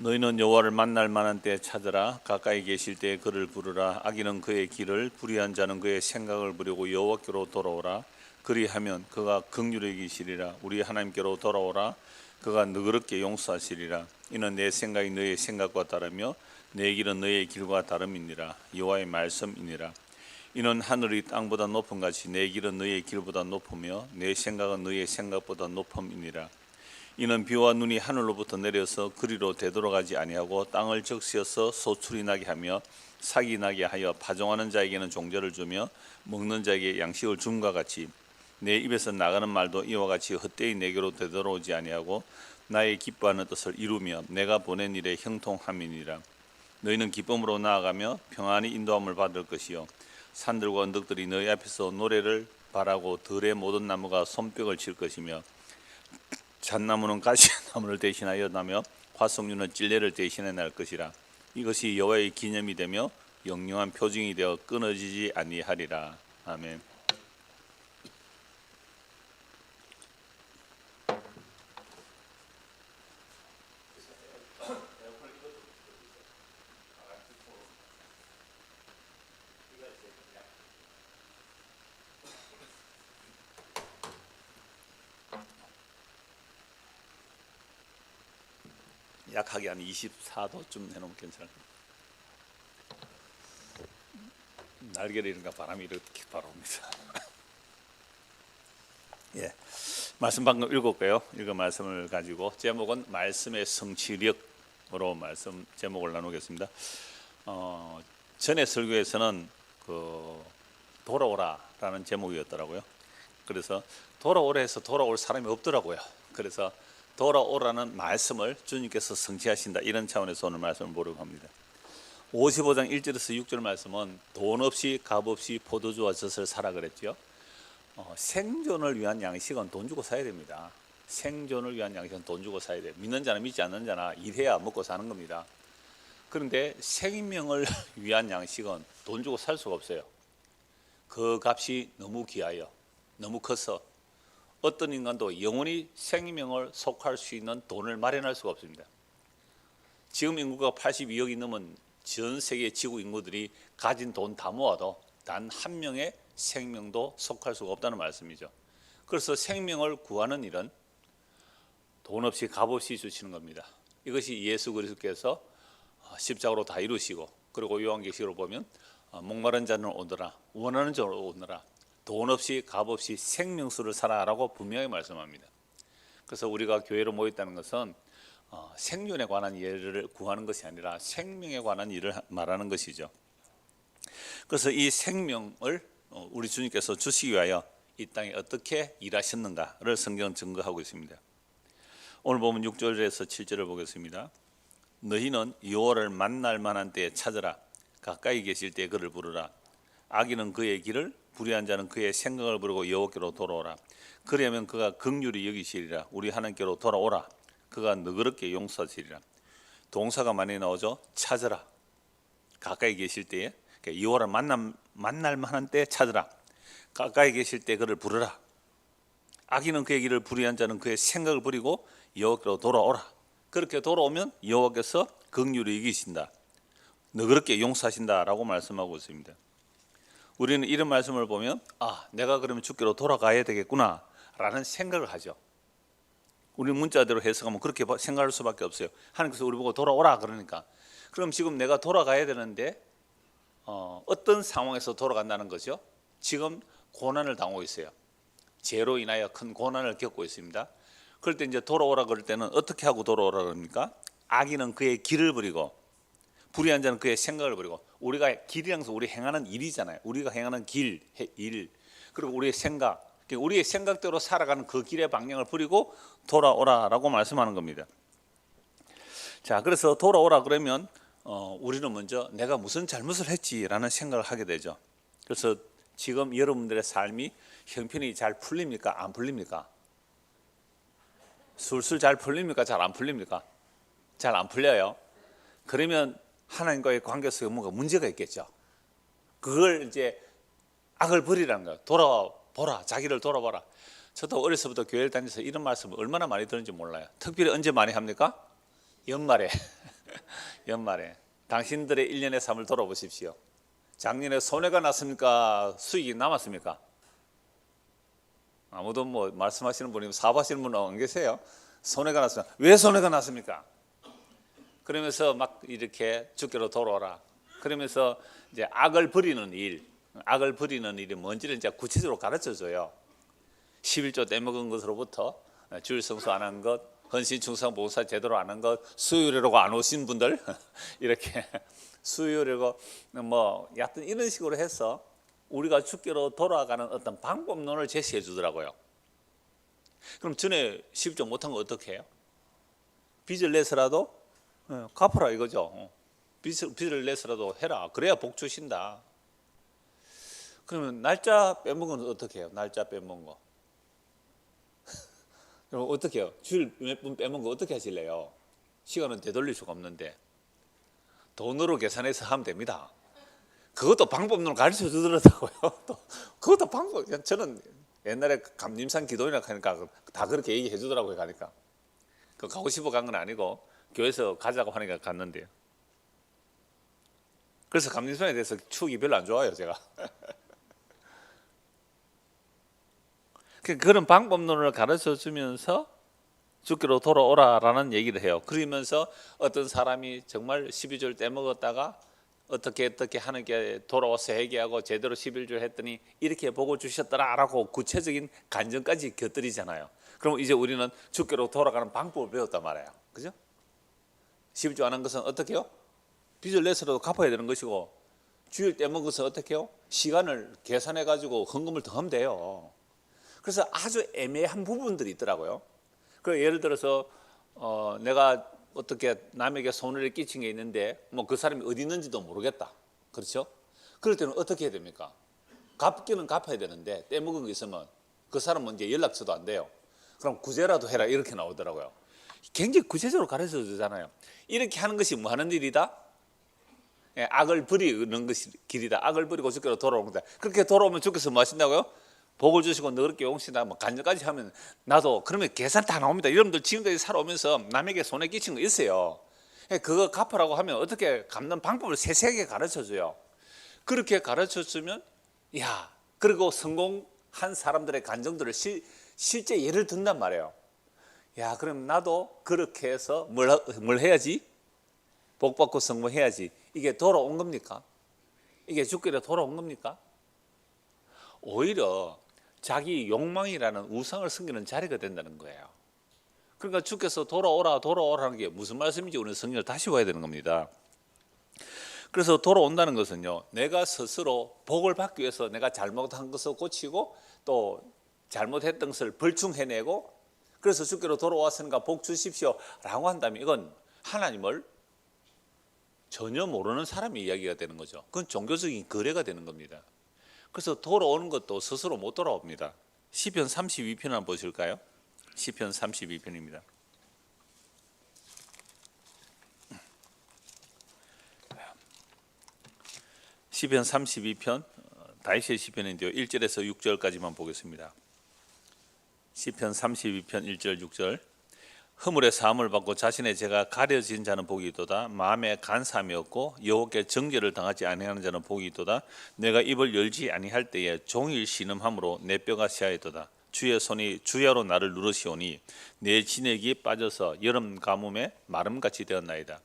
너희는 여호와를 만날 만한 때 찾으라. 가까이 계실 때 그를 부르라. 악인은 그의 길을, 불의한 자는 그의 생각을 부리고 여호와께로 돌아오라. 그리하면 그가 긍휼히 여기시리라. 우리 하나님께로 돌아오라. 그가 너그럽게 용서하시리라. 이는 내 생각이 너의 생각과 다르며 내 길은 너의 길과 다름이니라. 여호와의 말씀이니라. 이는 하늘이 땅보다 높음 같이 내 길은 너의 길보다 높으며 내 생각은 너의 생각보다 높음이니라. 이는 비와 눈이 하늘로부터 내려서 그리로 되돌아가지 아니하고 땅을 적시어서 소출이 나게 하며 삭이 나게 하여 파종하는 자에게는 종자를 주며 먹는 자에게 양식을 줌과 같이 내 입에서 나가는 말도 이와 같이 헛되이 내게로 되돌아오지 아니하고 나의 기뻐하는 뜻을 이루며 내가 보낸 일에 형통함이니라. 너희는 기쁨으로 나아가며 평안히 인도함을 받을 것이요 산들과 언덕들이 너희 앞에서 노래를 바라고 들의 모든 나무가 손뼉을 칠 것이며 잣나무는 가시나무를 대신하여 나며 화석류는 찔레를 대신해 날 것이라. 이것이 여호와의 기념이 되며 영영한 표징이 되어 끊어지지 아니하리라. 아멘. 약하게 한 24도쯤 해놓으면 괜찮을 겁니다. 날개를 이런가 바람이 이렇게 바라옵니다. 예, 말씀 방금 읽었고요. 읽은 말씀을 가지고 제목은 말씀의 성취력으로 말씀 제목을 나누겠습니다. 전에 설교에서는 돌아오라라는 제목이었더라고요. 그래서 돌아오라 해서 돌아올 사람이 없더라고요. 그래서 돌아오라는 말씀을 주님께서 성취하신다, 이런 차원에서 오늘 말씀을 보려고 합니다. 55장 1절에서 6절 말씀은 돈 없이 값 없이 포도주와 젖을 사라 그랬죠. 생존을 위한 양식은 돈 주고 사야 됩니다. 생존을 위한 양식은 돈 주고 사야 돼요. 믿는 자나 믿지 않는 자나 일해야 먹고 사는 겁니다. 그런데 생명을 위한 양식은 돈 주고 살 수가 없어요. 그 값이 너무 귀하여 너무 커서 어떤 인간도 영원히 생명을 속할 수 있는 돈을 마련할 수가 없습니다. 지금 인구가 82억이 넘은 전 세계 지구 인구들이 가진 돈 다 모아도 단 한 명의 생명도 속할 수가 없다는 말씀이죠. 그래서 생명을 구하는 일은 돈 없이 값 없이 주시는 겁니다. 이것이 예수 그리스도께서 십자가로 다 이루시고, 그리고 요한계시록을 보면 목마른 자는 오너라, 원하는 자는 오너라, 돈 없이 값 없이 생명수를 사라라고 분명히 말씀합니다. 그래서 우리가 교회로 모였다는 것은 생존에 관한 일을 구하는 것이 아니라 생명에 관한 일을 말하는 것이죠. 그래서 이 생명을 우리 주님께서 주시기 위하여 이 땅에 어떻게 일하셨는가를 성경은 증거하고 있습니다. 오늘 보면 6절에서 7절을 보겠습니다. 너희는 여호와를 만날 만한 때에 찾으라. 가까이 계실 때에 그를 부르라. 악인은 그의 길을, 불의한 자는 그의 생각을 부르고 여호와께로 돌아오라. 그러면 그가 긍휼히 여기시리라. 우리 하나님께로 돌아오라. 그가 너그럽게 용서하시리라. 동사가 많이 나오죠. 찾으라. 가까이 계실 때에, 여호와를 만날 만한 때 찾으라. 가까이 계실 때 그를 부르라. 악인은 그의 길을, 불의한 자는 그의 생각을 부리고 여호와께로 돌아오라. 그렇게 돌아오면 여호와께서 긍휼히 여기신다, 너그럽게 용서하신다라고 말씀하고 있습니다. 우리는 이런 말씀을 보면 내가 그러면 주께로 돌아가야 되겠구나 라는 생각을 하죠. 우리 문자대로 해석하면 그렇게 생각할 수밖에 없어요. 하나님께서 우리 보고 돌아오라 그러니까, 그럼 지금 내가 돌아가야 되는데 어떤 상황에서 돌아간다는 거죠? 지금 고난을 당하고 있어요. 죄로 인하여 큰 고난을 겪고 있습니다. 그럴 때 이제 돌아오라 그럴 때는 어떻게 하고 돌아오라 그럽니까? 악인은 그의 길을 버리고 불의한 자는 그의 생각을 버리고, 우리가 길이란 것은 우리 행하는 일이잖아요. 우리가 행하는 일, 그리고 우리의 생각, 우리의 생각대로 살아가는 그 길의 방향을 버리고 돌아오라라고 말씀하는 겁니다. 자, 그래서 돌아오라 그러면 우리는 먼저 내가 무슨 잘못을 했지라는 생각을 하게 되죠. 그래서 지금 여러분들의 삶이 형편이 잘 풀립니까? 안 풀립니까? 술술 잘 풀립니까? 잘 안 풀립니까? 잘 안 풀려요. 그러면 하나님과의 관계 속에 뭔가 문제가 있겠죠. 그걸 이제 악을 버리라는 거예요. 돌아보라, 자기를 돌아보라. 저도 어려서부터 교회를 다니면서 이런 말씀을 얼마나 많이 들었는지 몰라요. 특별히 언제 많이 합니까? 연말에 연말에 당신들의 1년의 삶을 돌아보십시오. 작년에 손해가 났습니까? 수익이 남았습니까? 아무도 뭐 말씀하시는 분이 사업하시는 분은 안 계세요? 손해가 났습니다. 왜 손해가 났습니까? 그러면서 막 이렇게 주께로 돌아오라. 그러면서 이제 악을 버리는 일이 뭔지를 이제 구체적으로 가르쳐 줘요. 11조 떼먹은 것으로부터 주일 성수 안 한 것, 헌신 충성 봉사 제대로 안 한 것, 수요일이라고 안 오신 분들 이렇게 수요일이고 뭐 여하튼 이런 식으로 해서 우리가 주께로 돌아가는 어떤 방법론을 제시해 주더라고요. 그럼 전에 10조 못한 거 어떻게 해요? 빚을 내서라도 갚아라 이거죠. 빚을 내서라도 해라. 그래야 복 주신다. 그러면 날짜 빼먹은 건 어떻게 해요? 날짜 빼먹은 거. 그럼 어떻게 해요? 주일 몇 분 빼먹은 거 어떻게 하실래요? 시간은 되돌릴 수가 없는데 돈으로 계산해서 하면 됩니다. 그것도 방법론을 가르쳐 주더라고요. 그것도 방법. 저는 옛날에 감림산 기도이나 하니까 다 그렇게 얘기해 주더라고요. 가니까 그 가고 싶어 간 건 아니고 교회에서 가자고 하니까 갔는데요. 그래서 감림산에 대해서 추억이 별로 안 좋아요, 제가. 그런 방법론을 가르쳐 주면서 주께로 돌아오라라는 얘기를 해요. 그러면서 어떤 사람이 정말 12절 떼먹었다가 어떻게 하는 게 돌아와서 회개하고 제대로 11절 했더니 이렇게 복을 주셨더라라고 구체적인 간증까지 곁들이잖아요. 그럼 이제 우리는 주께로 돌아가는 방법을 배웠단 말이에요. 그죠? 12조 안 한 것은 어떻게 해요? 빚을 내서라도 갚아야 되는 것이고, 주일 떼먹은 것은 어떻게 해요? 시간을 계산해 가지고 헌금을 더 하면 돼요. 그래서 아주 애매한 부분들이 있더라고요. 그 예를 들어서 내가 어떻게 남에게 손해를 끼친 게 있는데 뭐 그 사람이 어디 있는지도 모르겠다. 그렇죠? 그럴 때는 어떻게 해야 됩니까? 갚기는 갚아야 되는데 떼먹은 거 있으면 그 사람은 이제 연락처도 안 돼요. 그럼 구제라도 해라 이렇게 나오더라고요. 굉장히 구체적으로 가르쳐 주잖아요. 이렇게 하는 것이 뭐 하는 일이다? 악을 버리는 것이 길이다. 악을 버리고 주께로 돌아오는다. 그렇게 돌아오면 주께서 뭐 하신다고요? 복을 주시고 너그럽게 용신다. 뭐 간절까지 하면 나도 그러면 계산 다 나옵니다. 여러분들 지금까지 살아오면서 남에게 손해 끼친 거 있어요. 그거 갚으라고 하면 어떻게 갚는 방법을 세세하게 가르쳐 줘요. 그렇게 가르쳐 주면 야, 그리고 성공한 사람들의 간증들을 실제 예를 든단 말이에요. 야, 그럼 나도 그렇게 해서 뭘 해야지? 복 받고 성공해야지. 이게 돌아온 겁니까? 이게 주께로 돌아온 겁니까? 오히려 자기 욕망이라는 우상을 섬기는 자리가 된다는 거예요. 그러니까 주께서 돌아오라는 게 무슨 말씀인지 우리는 성경을 다시 봐야 되는 겁니다. 그래서 돌아온다는 것은요, 내가 스스로 복을 받기 위해서 내가 잘못한 것을 고치고 또 잘못했던 것을 벌충해내고 그래서 주께로 돌아왔으니까 복 주십시오 라고 한다면 이건 하나님을 전혀 모르는 사람의 이야기가 되는 거죠. 그건 종교적인 거래가 되는 겁니다. 그래서 돌아오는 것도 스스로 못 돌아옵니다. 시편 32편 한번 보실까요? 시편 32편입니다. 시편 32편 다윗의 시편인데요. 1절에서 6절까지만 보겠습니다. 시편 32편 1절 6절 허물의 사함을 받고 자신의 죄가 가려진 자는 복이 있도다. 마음에 간사함이 없고 여호와께 정죄를 당하지 아니하는 자는 복이 있도다. 내가 입을 열지 아니할 때에 종일 신음함으로 내 뼈가 쇠하였도다. 주의 손이 주야로 나를 누르시오니 내 진액이 빠져서 여름 가뭄에 마름같이 되었나이다.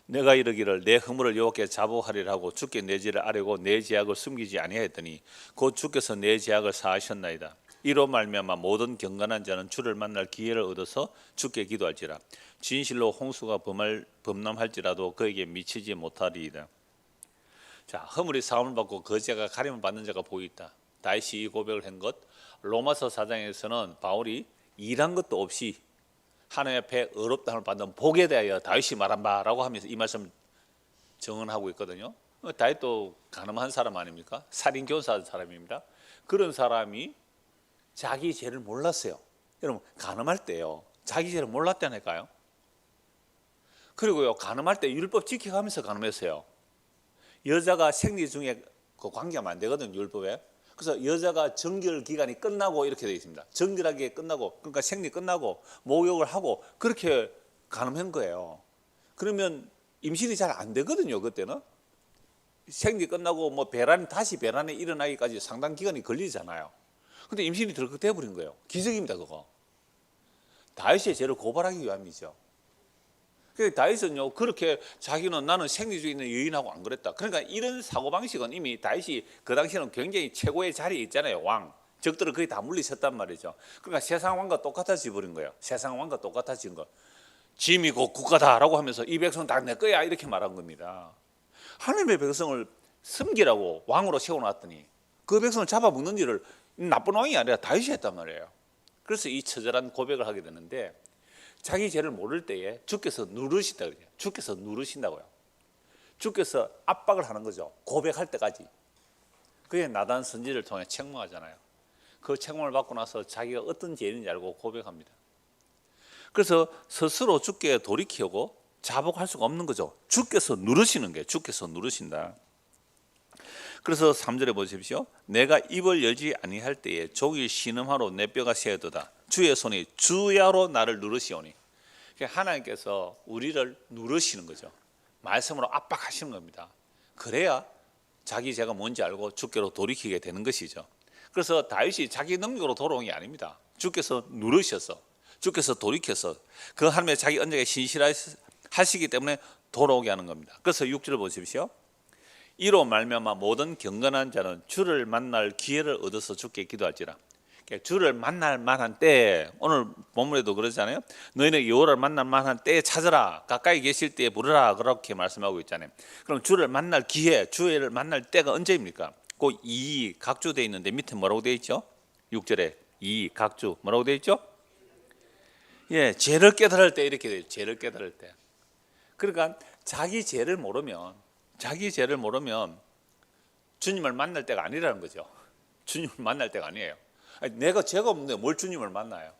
내가 이르기를 내 허물을 여호와께 자복하리라 하고 주께 내 죄를 아뢰고 내 죄악을 숨기지 아니하였더니 곧 주께서 내 죄악을 사하셨나이다. 이로 말미암아 모든 경건한 자는 주를 만날 기회를 얻어서 주께 기도할지라. 진실로 홍수가 범람할지라도 그에게 미치지 못하리이다. 자, 허물이 사함을 받고 그 죄가 가림을 받는 자가 복이 있다. 다윗이 이 고백을 한 것, 로마서 4장에서는 바울이 일한 것도 없이 하나님 앞에 의롭다함을 받는 복에 대하여 다윗이 말한 바라고 하면서 이 말씀을 정언하고 있거든요. 다윗도 가늠한 사람 아닙니까? 살인 교사한 사람입니다. 그런 사람이 자기 죄를 몰랐어요. 여러분 간음할 때요, 자기 죄를 몰랐다니까요. 그리고요, 간음할 때 율법 지켜가면서 간음했어요. 여자가 생리 중에 그 관계하면 안 되거든요, 율법에. 그래서 여자가 정결 기간이 끝나고 이렇게 되어 있습니다. 정결하게 끝나고, 그러니까 생리 끝나고 목욕을 하고 그렇게 간음한 거예요. 그러면 임신이 잘 안 되거든요. 그때는 생리 끝나고 뭐 다시 배란에 일어나기까지 상당 기간이 걸리잖아요. 근데 임신이 덜컥 돼버린 거예요. 기적입니다, 그거. 다윗의 죄를 고발하기 위함이죠. 그러니까 다윗은요, 그렇게 자기는 나는 생리주에 있는 여인하고 안 그랬다. 그러니까 이런 사고방식은 이미 다윗이 그 당시에는 굉장히 최고의 자리에 있잖아요. 왕. 적들을 거의 다 물리쳤단 말이죠. 그러니까 세상 왕과 똑같아져 버린 거예요. 세상 왕과 똑같아진 거. 짐이 곧 국가다라고 하면서 이 백성 다 내 거야 이렇게 말한 겁니다. 하나님의 백성을 섬기라고 왕으로 세워놨더니 그 백성을 잡아먹는 일을 나쁜 왕이 아니라 다윗이 했단 말이에요. 그래서 이 처절한 고백을 하게 되는데 자기 죄를 모를 때에 주께서 누르신다 그래요. 주께서 누르신다고요. 주께서 압박을 하는 거죠. 고백할 때까지. 그게 나단 선지를 통해 책망하잖아요. 그 책망을 받고 나서 자기가 어떤 죄인인지 알고 고백합니다. 그래서 스스로 주께 돌이키고 자복할 수가 없는 거죠. 주께서 누르시는 게 주께서 누르신다. 그래서 3절에 보십시오. 내가 입을 열지 아니할 때에 종일 신음하로 내 뼈가 새어도다. 주의 손이 주야로 나를 누르시오니. 하나님께서 우리를 누르시는 거죠. 말씀으로 압박하시는 겁니다. 그래야 자기 죄가 뭔지 알고 주께로 돌이키게 되는 것이죠. 그래서 다윗이 자기 능력으로 돌아온 게 아닙니다. 주께서 누르셔서 주께서 돌이켜서 그 하나님의 자기 언약에 신실하시기 때문에 돌아오게 하는 겁니다. 그래서 6절을 보십시오. 이로 말미암아 모든 경건한 자는 주를 만날 기회를 얻어서 주께 기도할지라. 주를 만날 만한 때, 오늘 본문에도 그러잖아요. 너희는 여호와를 만날 만한 때에 찾으라. 가까이 계실 때에 부르라. 그렇게 말씀하고 있잖아요. 그럼 주를 만날 기회, 주를 만날 때가 언제입니까? 그 이 각주되어 있는데 밑에 뭐라고 되어 있죠? 6절에 이 각주 뭐라고 되어 있죠? 예, 죄를 깨달을 때 이렇게 돼요. 죄를 깨달을 때. 그러니까 자기 죄를 모르면 주님을 만날 때가 아니라는 거죠. 주님을 만날 때가 아니에요. 아니, 내가 죄가 없는데 뭘 주님을 만나요?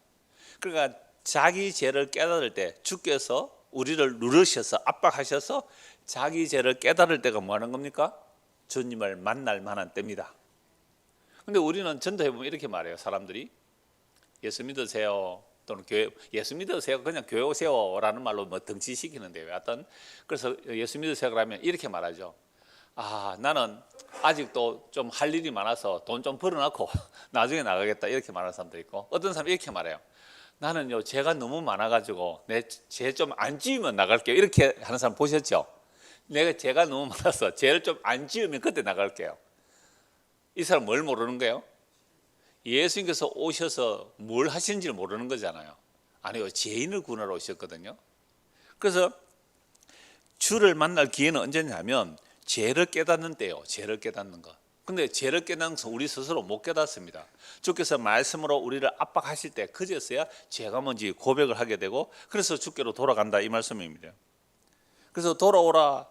그러니까 자기 죄를 깨달을 때 주께서 우리를 누르셔서 압박하셔서 자기 죄를 깨달을 때가 뭐 하는 겁니까? 주님을 만날 만한 때입니다. 근데 우리는 전도해보면 이렇게 말해요. 사람들이 예수 믿으세요. 또는 교회 예수 믿으세요. 그냥 교회 오세요라는 말로 뭐 등치시키는데요. 하여튼 그래서 예수 믿으세요 그러면 이렇게 말하죠. 아, 나는 아직도 좀 할 일이 많아서 돈 좀 벌어놓고 나중에 나가겠다 이렇게 말하는 사람도 있고, 어떤 사람이 이렇게 말해요. 나는요 죄가 너무 많아가지고 내 죄 좀 안 지으면 나갈게요 이렇게 하는 사람 보셨죠? 내가 죄가 너무 많아서 죄를 좀 안 지으면 그때 나갈게요. 이 사람 뭘 모르는 거예요? 예수님께서 오셔서 뭘 하시는지를 모르는 거잖아요. 아니요, 죄인을 구원하러 오셨거든요. 그래서 주를 만날 기회는 언제냐면 죄를 깨닫는 때요. 죄를 깨닫는 것. 근데 죄를 깨닫는 것은 우리 스스로 못 깨닫습니다. 주께서 말씀으로 우리를 압박하실 때 그제서야 죄가 뭔지 고백을 하게 되고, 그래서 주께로 돌아간다 이 말씀입니다. 그래서 돌아오라,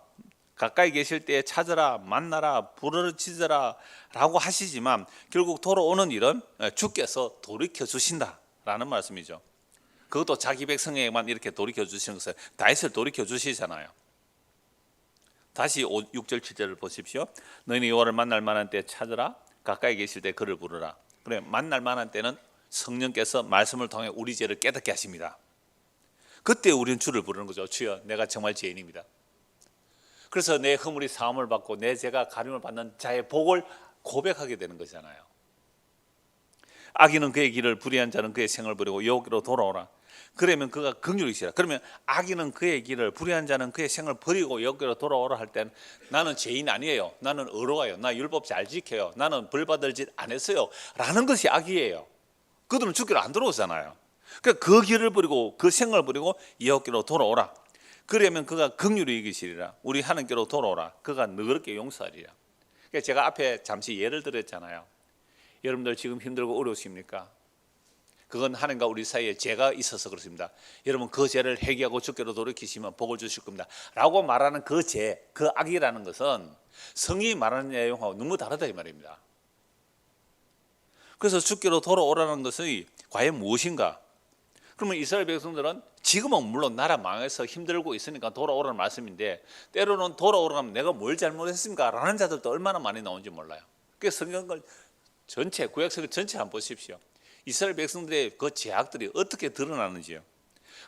가까이 계실 때 찾으라, 만나라, 부르짖으라 라고 하시지만 결국 돌아오는 일은 주께서 돌이켜 주신다라는 말씀이죠. 그것도 자기 백성에게만 이렇게 돌이켜 주시는 것은 다윗을 돌이켜 주시잖아요. 다시 6절 7절을 보십시오. 너희는 여호와를 만날 만한 때 찾으라, 가까이 계실 때 그를 부르라. 그래, 만날 만한 때는 성령께서 말씀을 통해 우리 죄를 깨닫게 하십니다. 그때 우리는 주를 부르는 거죠. 주여, 내가 정말 죄인입니다. 그래서 내 허물이 사함을 받고 내 죄가 가림을 받는 자의 복을 고백하게 되는 거잖아요. 악인은 그의 길을, 불의한 자는 그의 생을 버리고 여호와께로 돌아오라. 그러면 그가 긍휼이시라. 그러면 악인은 그의 길을, 불의한 자는 그의 생을 버리고 여호와께로 돌아오라 할 때는 나는 죄인 아니에요. 나는 의로워요. 나 율법 잘 지켜요. 나는 벌 받을 짓 안 했어요. 라는 것이 악이에요. 그들은 주께로 안 들어오잖아요. 그러니까 그 길을 버리고 그 생을 버리고 여호와께로 돌아오라. 그러면 그가 긍휼히 여기시리라. 우리 하나님께로 돌아오라. 그가 너그럽게 용서하리라. 그러니까 제가 앞에 잠시 예를 들었잖아요. 여러분들 지금 힘들고 어려우십니까? 그건 하나님과 우리 사이에 죄가 있어서 그렇습니다. 여러분 그 죄를 회개하고 주께로 돌이키시면 복을 주실 겁니다 라고 말하는 그 죄, 그 악이라는 것은 성경이 말하는 내용하고 너무 다르다 이 말입니다. 그래서 주께로 돌아오라는 것이 과연 무엇인가? 그러면 이스라엘 백성들은 지금은 물론 나라 망해서 힘들고 있으니까 돌아오라는 말씀인데, 때로는 돌아오라면 내가 뭘 잘못했습니까? 라는 자들도 얼마나 많이 나온지 몰라요. 그래서 성경을 전체, 구약성경 전체 한번 보십시오. 이스라엘 백성들의 그 죄악들이 어떻게 드러나는지요.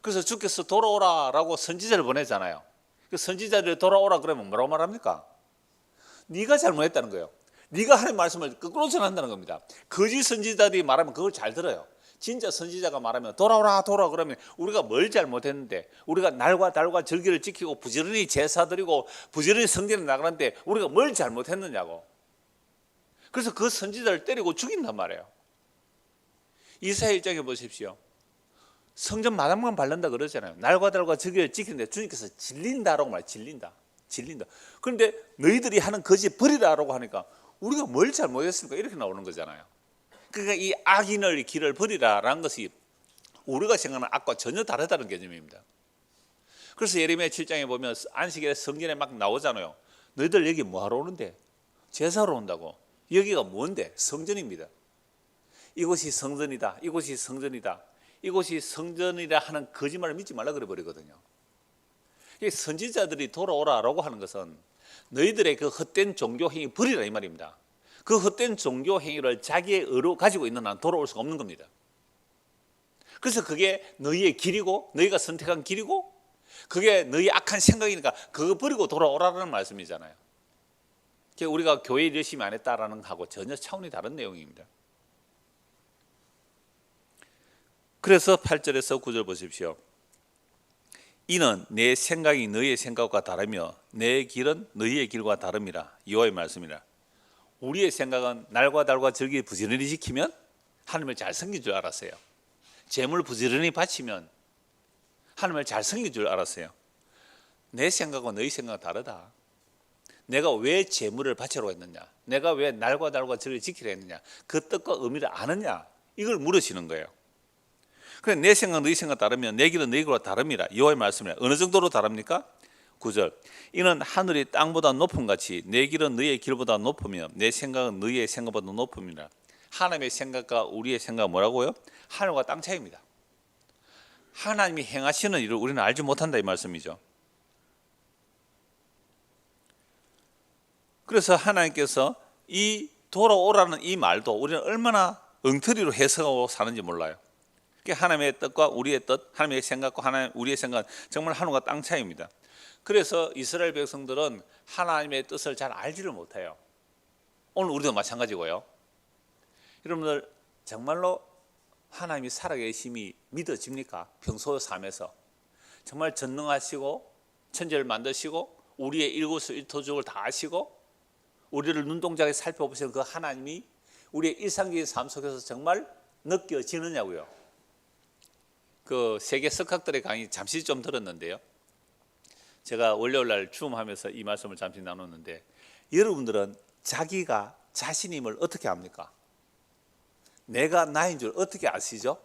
그래서 주께서 돌아오라라고 선지자를 보내잖아요. 그 선지자들이 돌아오라 그러면 뭐라고 말합니까? 네가 잘못했다는 거예요. 네가 하나님 말씀을 거꾸로 전한다는 겁니다. 거짓 선지자들이 말하면 그걸 잘 들어요. 진짜 선지자가 말하면 돌아오라 그러면 우리가 뭘 잘못했는데, 우리가 날과 달과 절기를 지키고 부지런히 제사 드리고 부지런히 성전에 나가는데 우리가 뭘 잘못했느냐고. 그래서 그 선지자를 때리고 죽인단 말이에요. 이사야 1장에 보십시오. 성전 마당만 밟는다 그러잖아요. 날과 달과 절기를 지키는데 주님께서 질린다라고 말해요. 질린다. 그런데 너희들이 하는 거짓 버리라라고 하니까 우리가 뭘 잘못했습니까? 이렇게 나오는 거잖아요. 그러니까 이 악인의 길을 버리라라는 것이 우리가 생각하는 악과 전혀 다르다는 개념입니다. 그래서 예레미야 7장에 보면 안식일에 성전에 막 나오잖아요. 너희들 여기 뭐하러 오는데? 제사로 온다고. 여기가 뭔데? 성전입니다. 이곳이 성전이다. 이곳이 성전이다. 이곳이 성전이라 하는 거짓말을 믿지 말라 그래 버리거든요. 선지자들이 돌아오라라고 하는 것은 너희들의 그 헛된 종교 행위 버리라 이 말입니다. 그 헛된 종교 행위를 자기의 의로 가지고 있는 한 돌아올 수가 없는 겁니다. 그래서 그게 너희의 길이고 너희가 선택한 길이고 그게 너희 악한 생각이니까 그거 버리고 돌아오라는 말씀이잖아요. 우리가 교회 일 열심히 안 했다라는 하고 전혀 차원이 다른 내용입니다. 그래서 8절에서 9절 보십시오. 이는 내 생각이 너희의 생각과 다르며 내 길은 너희의 길과 다름이라. 여호와의 말씀이라. 우리의 생각은 날과 달과 절기 부지런히 지키면 하나님을 잘 섬길 줄 알았어요. 재물 부지런히 바치면 하나님을 잘 섬길 줄 알았어요. 내 생각과 너희 생각은 다르다. 내가 왜 재물을 바치라고 했느냐, 내가 왜 날과 달과 절기를 지키려 했느냐, 그 뜻과 의미를 아느냐, 이걸 물으시는 거예요. 그래, 내 생각 너희 생각 다르면 내 길은 너희 길과 다름이라. 여호와의 말씀이라. 어느 정도로 다릅니까? 9절. 이는 하늘이 땅보다 높음 같이 내 길은 너희의 길보다 높으며 내 생각은 너희의 생각보다 높음이라. 하나님의 생각과 우리의 생각은 뭐라고요? 하늘과 땅 차이입니다. 하나님이 행하시는 일을 우리는 알지 못한다 이 말씀이죠. 그래서 하나님께서 이 돌아오라는 이 말도 우리는 얼마나 엉터리로 해석하고 사는지 몰라요. 하나님의 뜻과 우리의 뜻, 하나님의 생각과 우리의 생각은 정말 하늘과 땅 차이입니다. 그래서 이스라엘 백성들은 하나님의 뜻을 잘 알지를 못해요. 오늘 우리도 마찬가지고요. 여러분들 정말로 하나님이 살아계심이 믿어집니까? 평소 삶에서 정말 전능하시고 천지를 만드시고 우리의 일거수일투족을 다 아시고 우리를 눈동자에 살펴보시는 그 하나님이 우리의 일상적인 삶 속에서 정말 느껴지느냐고요. 그 세계 석학들의 강의 잠시 좀 들었는데요. 제가 월요일날 주음하면서 이 말씀을 잠시 나눴는데, 여러분들은 자기가 자신임을 어떻게 압니까? 내가 나인 줄 어떻게 아시죠?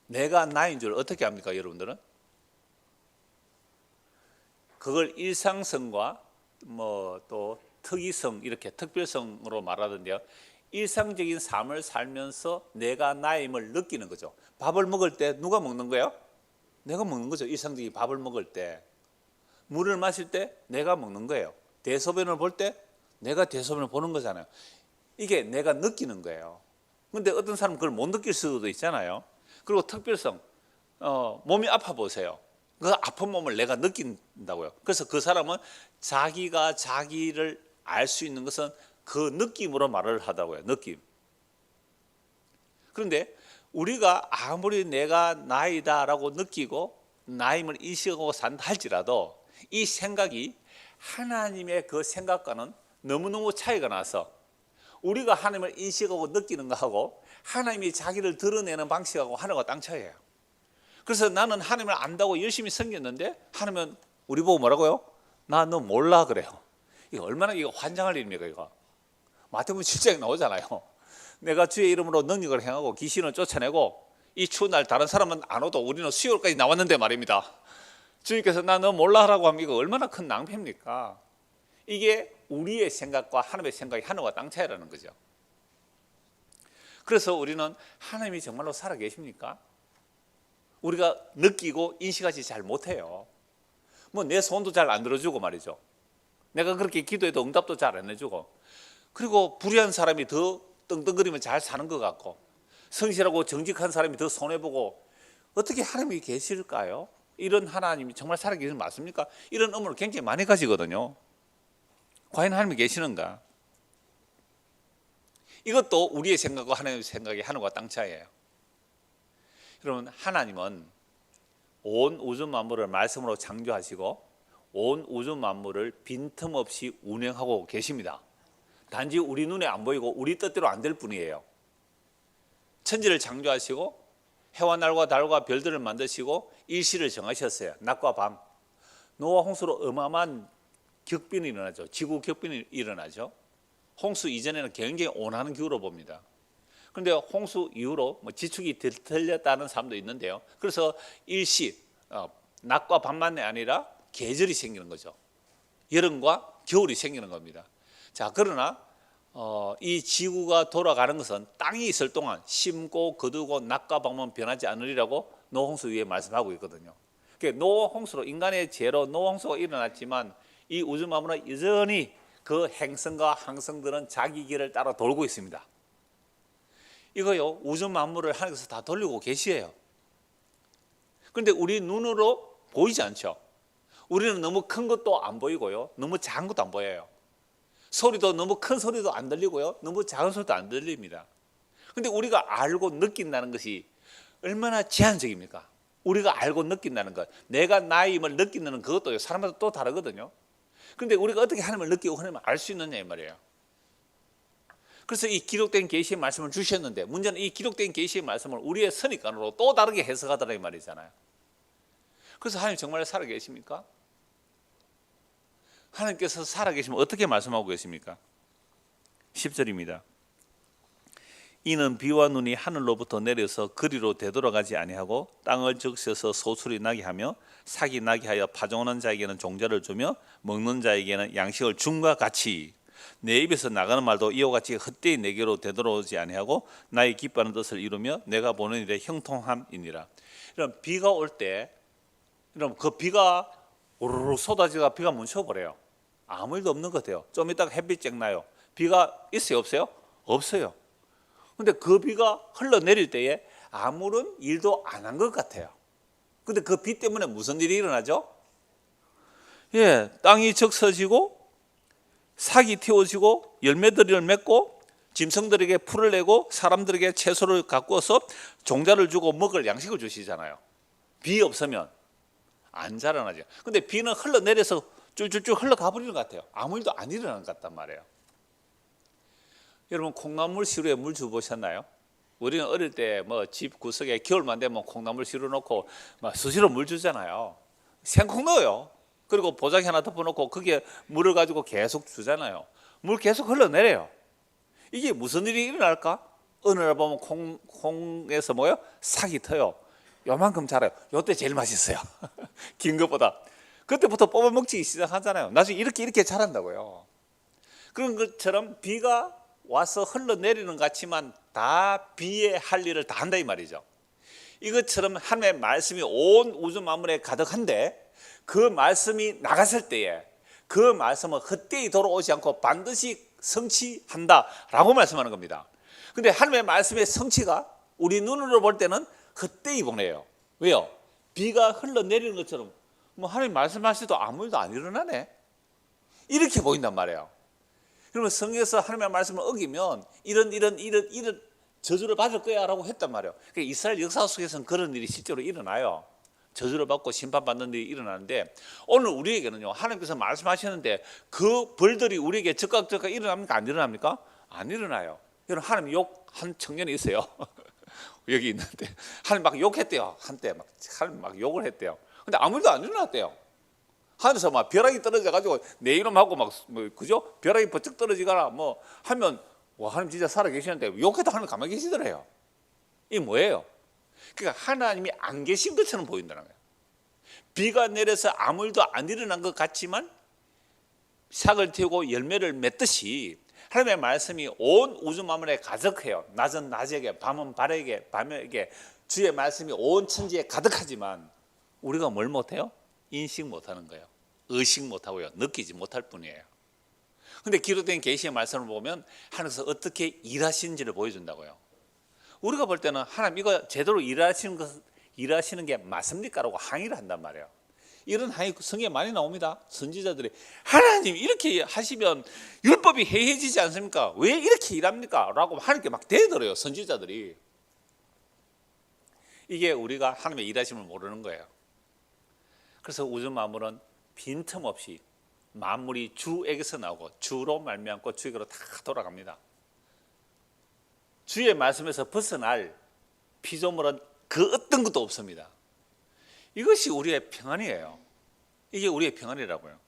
내가 나인 줄 어떻게 압니까 여러분들은? 그걸 일상성과 또 특이성, 이렇게 특별성으로 말하던데요. 일상적인 삶을 살면서 내가 나임을 느끼는 거죠. 밥을 먹을 때 누가 먹는 거예요? 내가 먹는 거죠. 일상적인 밥을 먹을 때. 물을 마실 때 내가 먹는 거예요. 대소변을 볼 때 내가 대소변을 보는 거잖아요. 이게 내가 느끼는 거예요. 그런데 어떤 사람은 그걸 못 느낄 수도 있잖아요. 그리고 특별성, 몸이 아파 보세요. 그 아픈 몸을 내가 느낀다고요. 그래서 그 사람은 자기가 자기를 알 수 있는 것은 그 느낌으로 말을 하다고요. 느낌. 그런데 우리가 아무리 내가 나이다라고 느끼고 나임을 인식하고 산다 할지라도 이 생각이 하나님의 그 생각과는 너무너무 차이가 나서 우리가 하나님을 인식하고 느끼는 것하고 하나님이 자기를 드러내는 방식하고 하늘과 땅 차이예요. 그래서 나는 하나님을 안다고 열심히 섬겼는데 하나님은 우리 보고 뭐라고요? 나 너 몰라 그래요. 이거 얼마나 환장할 일입니까 이거. 마태복음 7장에 나오잖아요. 내가 주의 이름으로 능력을 행하고 귀신을 쫓아내고 이 추운 날 다른 사람은 안 오도 우리는 수요일까지 나왔는데 말입니다. 주님께서 나 너 몰라라고 하면 이거 얼마나 큰 낭패입니까? 이게 우리의 생각과 하나님의 생각이 하늘과 땅 차이라는 거죠. 그래서 우리는 하나님이 정말로 살아 계십니까? 우리가 느끼고 인식하지 잘 못해요. 내 소원도 잘 안 들어주고 말이죠. 내가 그렇게 기도해도 응답도 잘 안 해주고, 그리고 불의한 사람이 더 떵떵거리면 잘 사는 것 같고, 성실하고 정직한 사람이 더 손해보고, 어떻게 하나님이 계실까요? 이런 하나님이 정말 살아계신 맞습니까? 이런 의문을 굉장히 많이 가지거든요. 과연 하나님이 계시는가? 이것도 우리의 생각과 하나님의 생각이 하늘과 땅 차이예요. 여러분, 하나님은 온 우주 만물을 말씀으로 창조하시고 온 우주 만물을 빈틈없이 운행하고 계십니다. 단지 우리 눈에 안 보이고 우리 뜻대로 안 될 뿐이에요. 천지를 창조하시고 해와 날과 달과 별들을 만드시고 일시를 정하셨어요. 낮과 밤. 노아 홍수로 어마어마한 격변이 일어나죠. 지구 격변이 일어나죠. 홍수 이전에는 굉장히 온화한 기후로 봅니다. 그런데 홍수 이후로 지축이 들렸다는 사람도 있는데요. 그래서 일시, 낮과 밤만이 아니라 계절이 생기는 거죠. 여름과 겨울이 생기는 겁니다. 자, 그러나 이 지구가 돌아가는 것은 땅이 있을 동안 심고 거두고 낮과 밤은 변하지 않으리라고 노아 홍수 위에 말씀하고 있거든요. 그러니까 노아 홍수로 인간의 죄로 노아 홍수가 일어났지만 이 우주 만물은 여전히 그 행성과 항성들은 자기 길을 따라 돌고 있습니다. 이거요, 우주 만물을 하나님께서 다 돌리고 계시에요. 그런데 우리 눈으로 보이지 않죠. 우리는 너무 큰 것도 안 보이고요, 너무 작은 것도 안 보여요. 소리도 너무 큰 소리도 안 들리고요, 너무 작은 소리도 안 들립니다. 그런데 우리가 알고 느낀다는 것이 얼마나 제한적입니까? 우리가 알고 느낀다는 것, 내가 나의 힘을 느끼는 그것도 사람마다 또 다르거든요. 그런데 우리가 어떻게 하나님을 느끼고 하나님을 알 수 있느냐 이 말이에요. 그래서 이 기록된 계시의 말씀을 주셨는데 문제는 이 기록된 계시의 말씀을 우리의 선입관으로 또 다르게 해석하더라 이 말이잖아요. 그래서 하나님 정말 살아계십니까? 하나님께서 살아계시면 어떻게 말씀하고 계십니까? 10절입니다. 이는 비와 눈이 하늘로부터 내려서 그리로 되돌아가지 아니하고 땅을 적셔서 소출이 나게 하며 삭이 나게 하여 파종하는 자에게는 종자를 주며 먹는 자에게는 양식을 줌과 같이 내 입에서 나가는 말도 이와 같이 헛되이 내게로 되돌아오지 아니하고 나의 기뻐하는 뜻을 이루며 내가 보는 일에 형통함이니라. 이런 비가 올 때, 이런 그 비가 오르르 쏟아지다가 비가 멈춰버려요. 아무 일도 없는 것 같아요. 좀 이따가 햇빛 쬐 나요. 비가 있어요, 없어요? 없어요. 근데 그 비가 흘러내릴 때에 아무런 일도 안 한 것 같아요. 근데 그 비 때문에 무슨 일이 일어나죠? 예, 땅이 적셔지고 삭이 틔워지고 열매들을 맺고 짐승들에게 풀을 내고 사람들에게 채소를 가꾸어서 종자를 주고 먹을 양식을 주시잖아요. 비 없으면 안 자라나죠. 근데 비는 흘러내려서 쭈쭈쭈 흘러가 버리는 것 같아요. 아무 일도 안 일어나는 것 같단 말이에요. 여러분, 콩나물 시루에 물 주보셨나요? 우리는 어릴 때 뭐 집 구석에 겨울만 되면 콩나물 시루 놓고 막 수시로 물 주잖아요. 생콩 넣어요. 그리고 보자기 하나 덮어놓고 거기에 물을 가지고 계속 주잖아요. 물 계속 흘러내려요. 이게 무슨 일이 일어날까? 어느 날 보면 콩에서 뭐요? 삭이 터요. 요만큼 자라요. 요때 제일 맛있어요. 긴 것보다. 그때부터 뽑아먹기 시작하잖아요. 나중에 이렇게 자란다고요. 그런 것처럼 비가 와서 흘러내리는 것 같지만 다 비의 할 일을 다 한다 이 말이죠. 이것처럼 하나님의 말씀이 온 우주 만물에 가득한데 그 말씀이 나갔을 때에 그 말씀은 헛되이 돌아오지 않고 반드시 성취한다라고 말씀하는 겁니다. 그런데 하나님의 말씀의 성취가 우리 눈으로 볼 때는 헛되이 보내요. 왜요? 비가 흘러내리는 것처럼 뭐 하나님 말씀하시도 아무 일도 안 일어나네, 이렇게 보인단 말이에요. 그러면 성경에서 하나님의 말씀을 어기면 이런 저주를 받을 거야 라고 했단 말이에요. 그러니까 이스라엘 역사 속에서는 그런 일이 실제로 일어나요. 저주를 받고 심판받는 일이 일어나는데 오늘 우리에게는요, 하나님께서 말씀하시는데 그 벌들이 우리에게 즉각 일어납니까? 안 일어납니까? 안 일어나요. 여러분, 하나님 욕한 청년이 있어요. 여기 있는데 하나님 막 욕했대요. 한때 하나님 막 욕을 했대요. 근데 아무 일도 안 일어났대요. 하늘에서 막 벼락이 떨어져 가지고 내 이름하고 막 그죠? 벼락이 버쩍 떨어지거나 뭐 하면 와, 하나님 진짜 살아 계시는데 욕해도 하나님 가만히 계시더래요. 이게 뭐예요? 그러니까 하나님이 안 계신 것처럼 보인다는 거예요. 비가 내려서 아무 일도 안 일어난 것 같지만 삭을 틔우고 열매를 맺듯이 하나님의 말씀이 온 우주 만물에 가득해요. 낮은 낮에게, 밤은 밤에게 주의 말씀이 온 천지에 가득하지만 우리가 뭘 못해요? 인식 못하는 거예요. 의식 못하고요, 느끼지 못할 뿐이에요. 그런데 기록된 계시의 말씀을 보면 하나님께서 어떻게 일하시는지를 보여준다고요. 우리가 볼 때는 하나님 이거 제대로 일하시는 것 일하시는 게 맞습니까?라고 항의를 한단 말이에요. 이런 항의 성경에 많이 나옵니다. 선지자들이 하나님 이렇게 하시면 율법이 해이해지지 않습니까? 왜 이렇게 일합니까? 라고 하나님께 막 대들어요. 선지자들이. 이게 우리가 하나님의 일하심을 모르는 거예요. 그래서 우주 만물은 빈틈없이 만물이 주에게서 나오고 주로 말미암고 주에게로 다 돌아갑니다. 주의 말씀에서 벗어날 피조물은 그 어떤 것도 없습니다. 이것이 우리의 평안이에요. 이게 우리의 평안이라고요.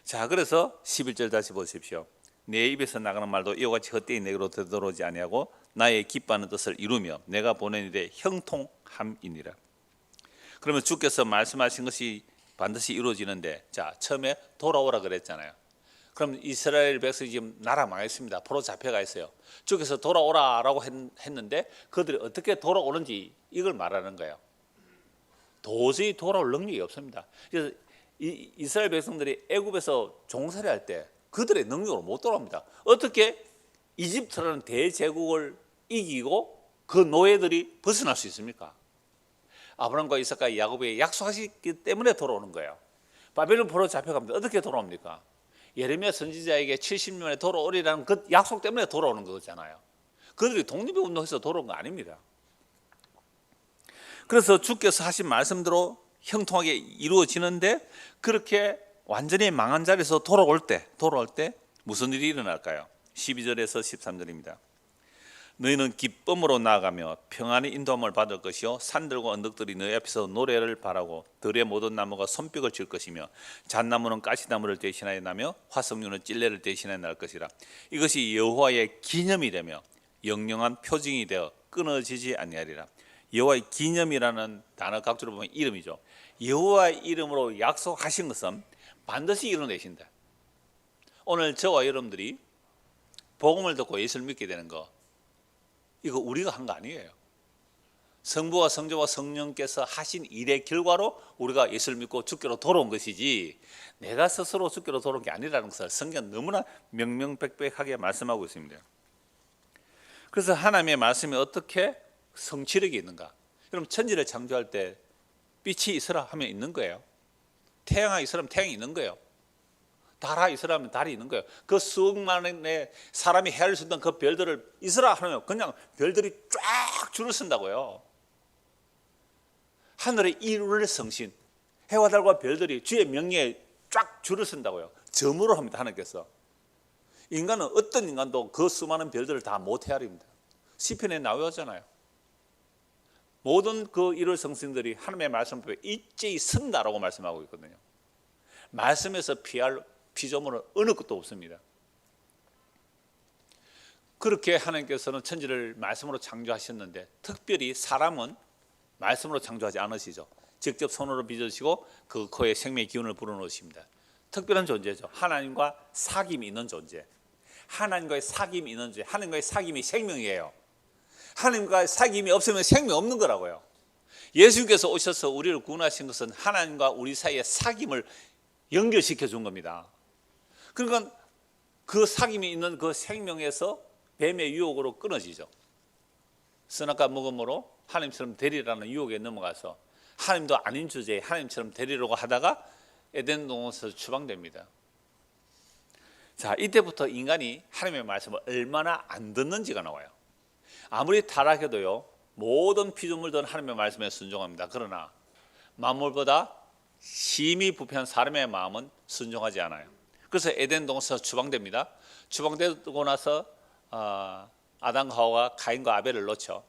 자, 그래서 11절 다시 보십시오. 내 입에서 나가는 말도 이와 같이 헛되이 내게로 되돌아오지 아니하고 나의 기뻐하는 뜻을 이루며 내가 보낸 일에 형통함이니라. 그러면 주께서 말씀하신 것이 반드시 이루어지는데, 자, 처음에 돌아오라 그랬잖아요. 그럼 이스라엘 백성이 지금 나라 망했습니다. 포로 잡혀가 있어요. 주께서 돌아오라라고 했는데 그들이 어떻게 돌아오는지 이걸 말하는 거예요. 도저히 돌아올 능력이 없습니다. 그래서 이스라엘 백성들이 애굽에서 종살이 할 때 그들의 능력으로 못 돌아옵니다. 어떻게 이집트라는 대제국을 이기고 그 노예들이 벗어날 수 있습니까? 아브라함과 이삭과 야곱에게 약속하셨기 때문에 돌아오는 거예요. 바벨론 포로 잡혀갑니다. 어떻게 돌아옵니까? 예레미야 선지자에게 70년 만에 돌아오리라는 그 약속 때문에 돌아오는 거잖아요. 그들이 독립운동해서 돌아온 거 아닙니다. 그래서 주께서 하신 말씀대로 형통하게 이루어지는데, 그렇게 완전히 망한 자리에서 돌아올 때 무슨 일이 일어날까요? 12절에서 13절입니다. 너희는 기쁨으로 나아가며 평안히 인도함을 받을 것이요 산들과 언덕들이 너희 앞에서 노래를 바라고 들의 모든 나무가 손뼉을 칠 것이며 잣나무는 가시나무를 대신하여 나며 화석류는 찔레를 대신하여 날 것이라. 이것이 여호와의 기념이 되며 영영한 표징이 되어 끊어지지 아니하리라. 여호와의 기념이라는 단어 각주로 보면 이름이죠. 여호와의 이름으로 약속하신 것은 반드시 이루어내신다. 오늘 저와 여러분들이 복음을 듣고 예수를 믿게 되는 거, 이거 우리가 한 거 아니에요. 성부와 성자와 성령께서 하신 일의 결과로 우리가 예수를 믿고 주께로 돌아온 것이지, 내가 스스로 주께로 돌아온 게 아니라는 것을 성경은 너무나 명명백백하게 말씀하고 있습니다. 그래서 하나님의 말씀이 어떻게 성취력이 있는가? 여러분, 천지를 창조할 때 빛이 있으라 하면 있는 거예요. 태양이 있으라면 태양이 있는 거예요. 달이 있으라면 달이 있는 거예요. 그 수억만의 사람이 헤아릴 수 있는 그 별들을 있으라 하면 그냥 별들이 쫙 줄을 쓴다고요. 하늘의 일월성신, 해와 달과 별들이 주의 명령에 쫙 줄을 쓴다고요. 점으로 합니다, 하나님께서. 인간은 어떤 인간도 그 수많은 별들을 다 못 헤아립니다. 시편에 나오잖아요. 모든 그 일월성신들이 하나님의 말씀법에 일제히 선다라고 말씀하고 있거든요. 말씀에서 피할 피조물은 어느 것도 없습니다. 그렇게 하나님께서는 천지를 말씀으로 창조하셨는데, 특별히 사람은 말씀으로 창조하지 않으시죠. 직접 손으로 빚으시고 그 코에 생명의 기운을 불어넣으십니다. 특별한 존재죠. 하나님과 사귐이 있는 존재. 하나님과의 사귐이 있는 존재. 하나님과의 사귐이 생명이에요. 하나님과의 사귐이 없으면 생명 없는 거라고요. 예수께서 오셔서 우리를 구원하신 것은 하나님과 우리 사이의 사귐을 연결시켜 준 겁니다. 그러니까 그 사귐이 있는 그 생명에서 뱀의 유혹으로 끊어지죠. 선악과 먹음으로 하나님처럼 되리라는 유혹에 넘어가서 하나님도 아닌 주제에 하나님처럼 되리려고 하다가 에덴 동산에서 추방됩니다. 자, 이때부터 인간이 하나님의 말씀을 얼마나 안 듣는지가 나와요. 아무리 타락해도요, 모든 피조물들은 하나님의 말씀에 순종합니다. 그러나 만물보다 심히 부패한 사람의 마음은 순종하지 않아요. 그래서 에덴 동산에서 추방됩니다. 추방되고 나서 아담과 하와가 가인과 아벨을 놓죠.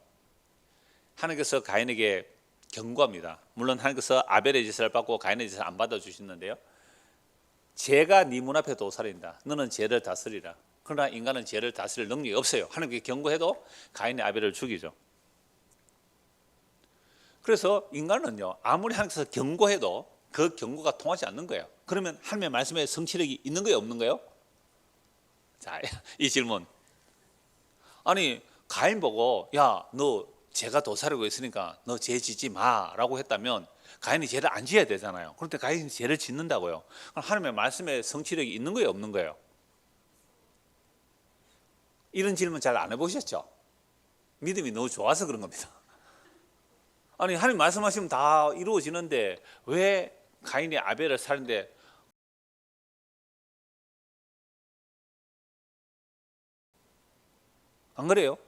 하나님께서 가인에게 경고합니다. 물론 하나님께서 아벨의 제사를 받고 가인의 제사를 안 받아주시는데요, 죄가 네 문 앞에 도사린다. 너는 죄를 다스리라. 그러나 인간은 죄를 다스릴 능력이 없어요. 하나님께 경고해도 가인의 아벨을 죽이죠. 그래서 인간은요, 아무리 하나님께서 경고해도 그 경고가 통하지 않는 거예요. 그러면 하나님의 말씀에 성취력이 있는 거예요, 없는 거예요? 자, 이 질문. 아니, 가인 보고 야, 너 죄가 도사리고 있으니까 너 죄 짓지 마라고 했다면 가인이 죄를 안 지어야 되잖아요. 그런데 가인이 죄를 짓는다고요. 그럼 하나님의 말씀에 성취력이 있는 거예요, 없는 거예요? 이런 질문 잘 안 해보셨죠? 믿음이 너무 좋아서 그런 겁니다. 아니 하나님 말씀하시면 다 이루어지는데 왜 가인이 아벨을 살인데 안 그래요?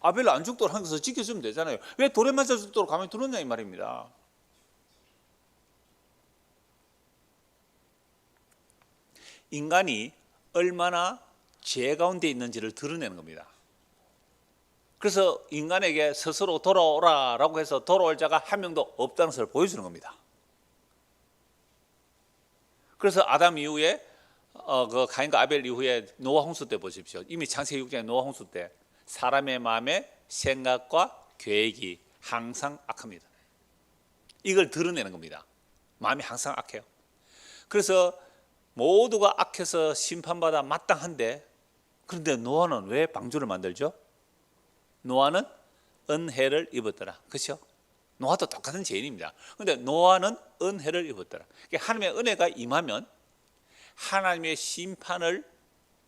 아벨을 안 죽도록 하면서 지켜주면 되잖아요. 왜 돌에 맞아 죽도록 가만히 두느냐 이 말입니다. 인간이 얼마나 죄 가운데 있는지를 드러내는 겁니다. 그래서 인간에게 스스로 돌아오라라고 해서 돌아올 자가 한 명도 없다는 것을 보여주는 겁니다. 그래서 아담 이후에 그 가인과 아벨 이후에 노아 홍수 때 보십시오. 이미 창세기 6장의 노아 홍수 때 사람의 마음의 생각과 계획이 항상 악합니다. 이걸 드러내는 겁니다. 마음이 항상 악해요. 그래서 모두가 악해서 심판받아 마땅한데, 그런데 노아는 왜 방주를 만들죠? 노아는 은혜를 입었더라. 그렇죠? 노아도 똑같은 죄인입니다. 그런데 노아는 은혜를 입었더라. 하나님의 은혜가 임하면 하나님의 심판을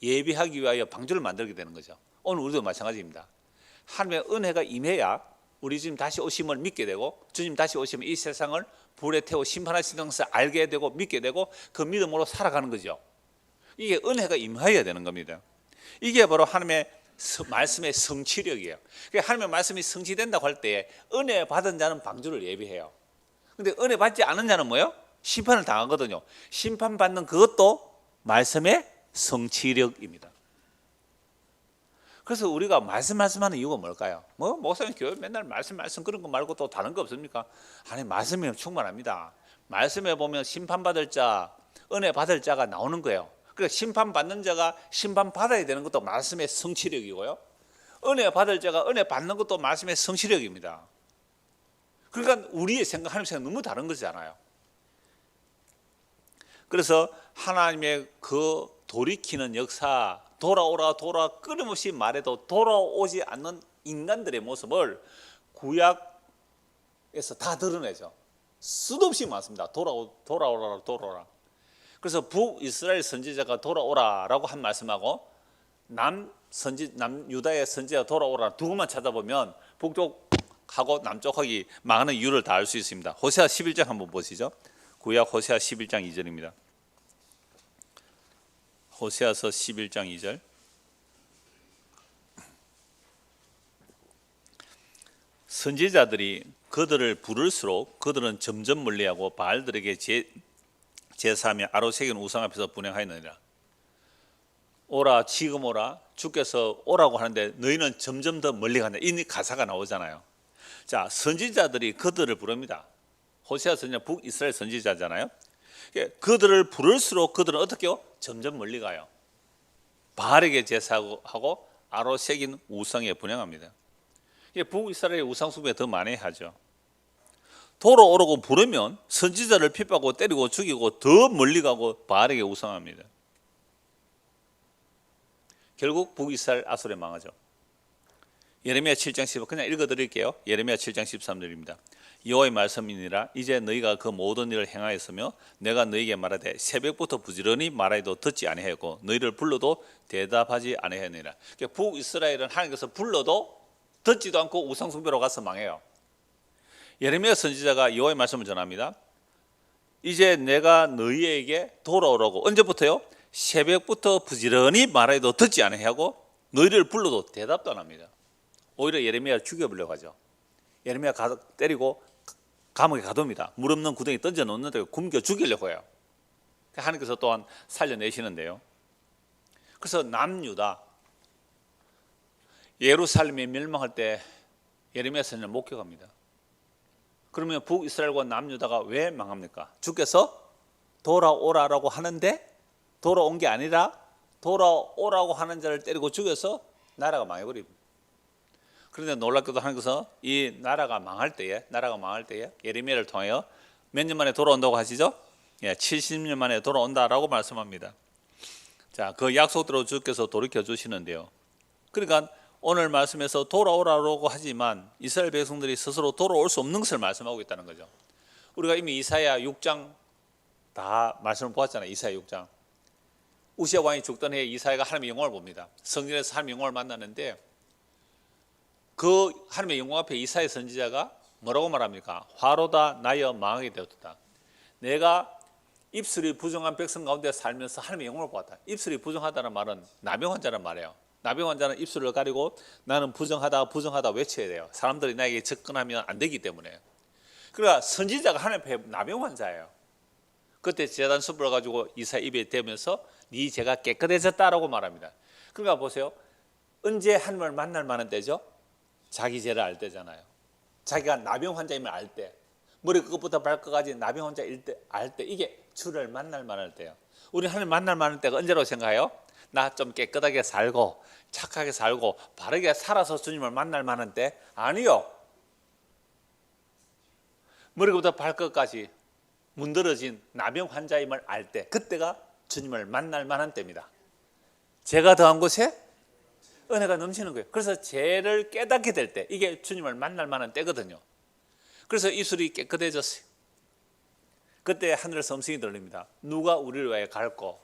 예비하기 위하여 방주를 만들게 되는 거죠. 오늘 우리도 마찬가지입니다. 하나님의 은혜가 임해야 우리 주님 다시 오심을 믿게 되고, 주님 다시 오시면 이 세상을 불에 태워 심판하시는 것을 알게 되고 믿게 되고 그 믿음으로 살아가는 거죠. 이게 은혜가 임하여야 되는 겁니다. 이게 바로 하나님의 말씀의 성취력이에요. 하나님의 말씀이 성취된다고 할 때 은혜 받은 자는 방주를 예비해요. 근데 은혜 받지 않은 자는 뭐예요? 심판을 당하거든요. 심판받는 그것도 말씀의 성취력입니다. 그래서 우리가 말씀하는 이유가 뭘까요? 목사님 교회 맨날 말씀 그런 거 말고 또 다른 거 없습니까? 아니, 말씀이면 충분합니다. 말씀에 보면 심판받을 자, 은혜 받을 자가 나오는 거예요. 그러니까 심판받는 자가 심판받아야 되는 것도 말씀의 성취력이고요, 은혜 받을 자가 은혜 받는 것도 말씀의 성취력입니다. 그러니까 우리의 생각, 하나님의 생각 너무 다른 거잖아요. 그래서 하나님의 그 돌이키는 역사, 돌아오라 끊임없이 말해도 돌아오지 않는 인간들의 모습을 구약에서 다 드러내죠. 수도 없이 많습니다. 돌아오라. 그래서 북이스라엘 선지자가 돌아오라라고 한 말씀하고 남유다의 선지자가 돌아오라 두 것만 찾아보면 북쪽하고 남쪽하기 망하는 이유를 다 알 수 있습니다. 호세아 11장 한번 보시죠. 구약 호세아 11장 2절입니다. 호세아서 11장 2절. 선지자들이 그들을 부를수록 그들은 점점 멀리하고 바알들에게 제사하며 아로새긴 우상 앞에서 분향하였느니라. 오라, 지금 오라, 주께서 오라고 하는데 너희는 점점 더 멀리 간다. 이 가사가 나오잖아요. 자, 선지자들이 그들을 부릅니다. 호세아 선지자 북이스라엘 선지자잖아요. 그들을 부를수록 그들은 어떻게 해요? 점점 멀리 가요. 바알에게 제사하고 아로새긴 우상에 분향합니다. 북이스라엘의 우상 숭배 더 많이 하죠. 돌아오라고 부르면 선지자를 핍박하고 때리고 죽이고 더 멀리 가고 바알에게 우상합니다. 결국 북이스라엘 아수르에 망하죠. 예레미야 7장 10절 그냥 읽어드릴게요. 예레미야 7장 13절입니다. 여호와의 말씀이니라. 이제 너희가 그 모든 일을 행하였으며 내가 너희에게 말하되 새벽부터 부지런히 말하여도 듣지 아니하였고 너희를 불러도 대답하지 아니하였느니라. 북이스라엘은 하나님께서 불러도 듣지도 않고 우상 숭배로 가서 망해요. 예레미야 선지자가 여호와의 말씀을 전합니다. 이제 내가 너희에게 돌아오라고. 언제부터요? 새벽부터 부지런히 말해도 듣지 아니하고 너희를 불러도 대답도 안 합니다. 오히려 예레미야를 죽여보려고 하죠. 예레미야 때리고 감옥에 가둡니다. 물 없는 구덩이 던져놓는데 굶겨 죽이려고 해요. 하나님께서 또한 살려내시는데요. 그래서 남유다, 예루살렘이 멸망할 때 예레미야 선지자는 목격합니다. 그러면 북이스라엘과 남유다가 왜 망합니까? 주께서 돌아오라라고 하는데 돌아온 게 아니라 돌아오라고 하는 자를 때리고 죽여서 나라가 망해버립니다. 그런데 놀랍게도 하나님께서 이 나라가 망할 때에 예레미야를 통하여 몇 년 만에 돌아온다고 하시죠? 70년 만에 돌아온다라고 말씀합니다. 자, 그 약속대로 주께서 돌이켜 주시는데요. 그러니까 오늘 말씀에서 돌아오라고 하지만 이스라엘 백성들이 스스로 돌아올 수 없는 것을 말씀하고 있다는 거죠. 우리가 이미 이사야 6장 다 말씀을 보았잖아요. 이사야 6장. 우시아 왕이 죽던 해에 이사야가 하나님의 영광을 봅니다. 성전에서 하나님의 영광을 만나는데 그 하나님의 영광 앞에 이사야 선지자가 뭐라고 말합니까? 화로다 나여 망하게 되었다. 내가 입술이 부정한 백성 가운데 살면서 하나님의 영광을 보았다. 입술이 부정하다는 말은 나병 환자란 말이에요. 나병 환자는 입술을 가리고 나는 부정하다 외쳐야 돼요. 사람들이 나에게 접근하면 안 되기 때문에. 그러니까 선지자가 하나님 앞에 나병 환자예요. 그때 제단 숯불을 가지고 이사 입에 대면서 네 죄가 깨끗해졌다라고 말합니다. 그러니까 보세요. 언제 하나님을 만날 만한 때죠? 자기 죄를 알 때잖아요. 자기가 나병 환자임을 알 때, 머리 끝부터 발끝까지 나병 환자일 때 알 때, 이게 주를 만날 만할 때요. 우리 하나님 만날 만할 때가 언제라고 생각해요? 나 좀 깨끗하게 살고 착하게 살고 바르게 살아서 주님을 만날 만한 때? 아니요. 머리부터 발끝까지 문드러진 나병 환자임을 알 때, 그때가 주님을 만날 만한 때입니다. 죄가 더한 곳에 은혜가 넘치는 거예요. 그래서 죄를 깨닫게 될 때, 이게 주님을 만날 만한 때거든요. 그래서 입술이 깨끗해졌어요. 그때 하늘에서 음성이 들립니다. 누가 우리를 위하여 갈고?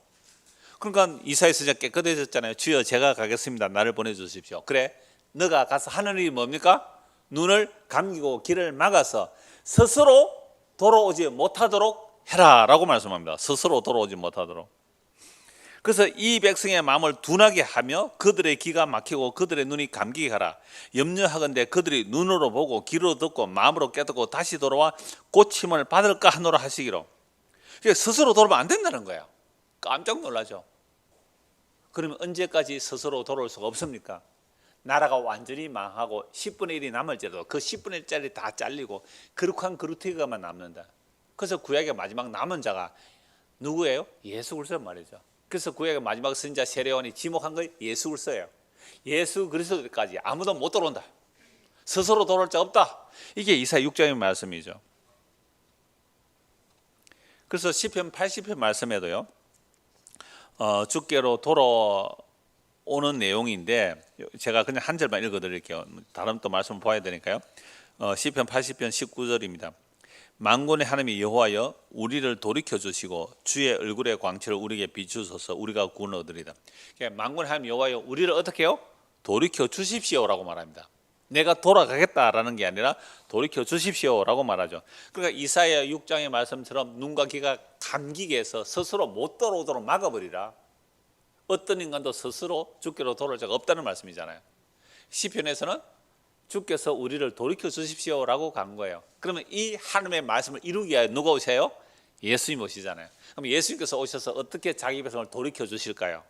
그러니까 이사야서 이제 깨끗해졌잖아요. 주여 제가 가겠습니다. 나를 보내주십시오. 그래, 너가 가서 하는 일이 뭡니까? 눈을 감기고 길을 막아서 스스로 돌아오지 못하도록 해라 라고 말씀합니다. 스스로 돌아오지 못하도록. 그래서 이 백성의 마음을 둔하게 하며 그들의 귀가 막히고 그들의 눈이 감기게 하라. 염려하건대 그들이 눈으로 보고 귀로 듣고 마음으로 깨닫고 다시 돌아와 고침을 받을까 하노라 하시기로. 스스로 돌아오면 안 된다는 거예요. 깜짝 놀라죠. 그러면 언제까지 스스로 돌아올 수가 없습니까? 나라가 완전히 망하고 10분의 1이 남을지라도 그 10분의 1짜리 다 잘리고 거룩한 그루테가만 남는다. 그래서 구약의 마지막 남은 자가 누구예요? 예수 그리스도 말이죠. 그래서 구약의 마지막 선지자 세례요한이 지목한 거 예수 그리스도예요. 예수 그리스도까지 아무도 못 돌아온다. 스스로 돌아올 자 없다. 이게 이사야 6장의 말씀이죠. 그래서 시편 80편 말씀에도요, 주께로 돌아오는 내용인데 제가 그냥 한 절만 읽어드릴게요. 다른 또 말씀을 봐야 되니까요. 시편 80편 19절입니다. 만군의 하나님 여호와여 우리를 돌이켜 주시고 주의 얼굴의 광채를 우리에게 비추소서. 우리가 구원을 얻으리다. 만군의 하나님 여호와여 우리를 어떻게 해요? 돌이켜 주십시오라고 말합니다. 내가 돌아가겠다라는 게 아니라 돌이켜 주십시오라고 말하죠. 그러니까 이사야 6장의 말씀처럼 눈과 귀가 감기게 해서 스스로 못 돌아오도록 막아버리라. 어떤 인간도 스스로 주께로 돌아올 자가 없다는 말씀이잖아요. 시편에서는 주께서 우리를 돌이켜 주십시오라고 간 거예요. 그러면 이 하나님의 말씀을 이루기 위하여 누가 오세요? 예수님 오시잖아요. 그럼 예수님께서 오셔서 어떻게 자기 백성을 돌이켜 주실까요?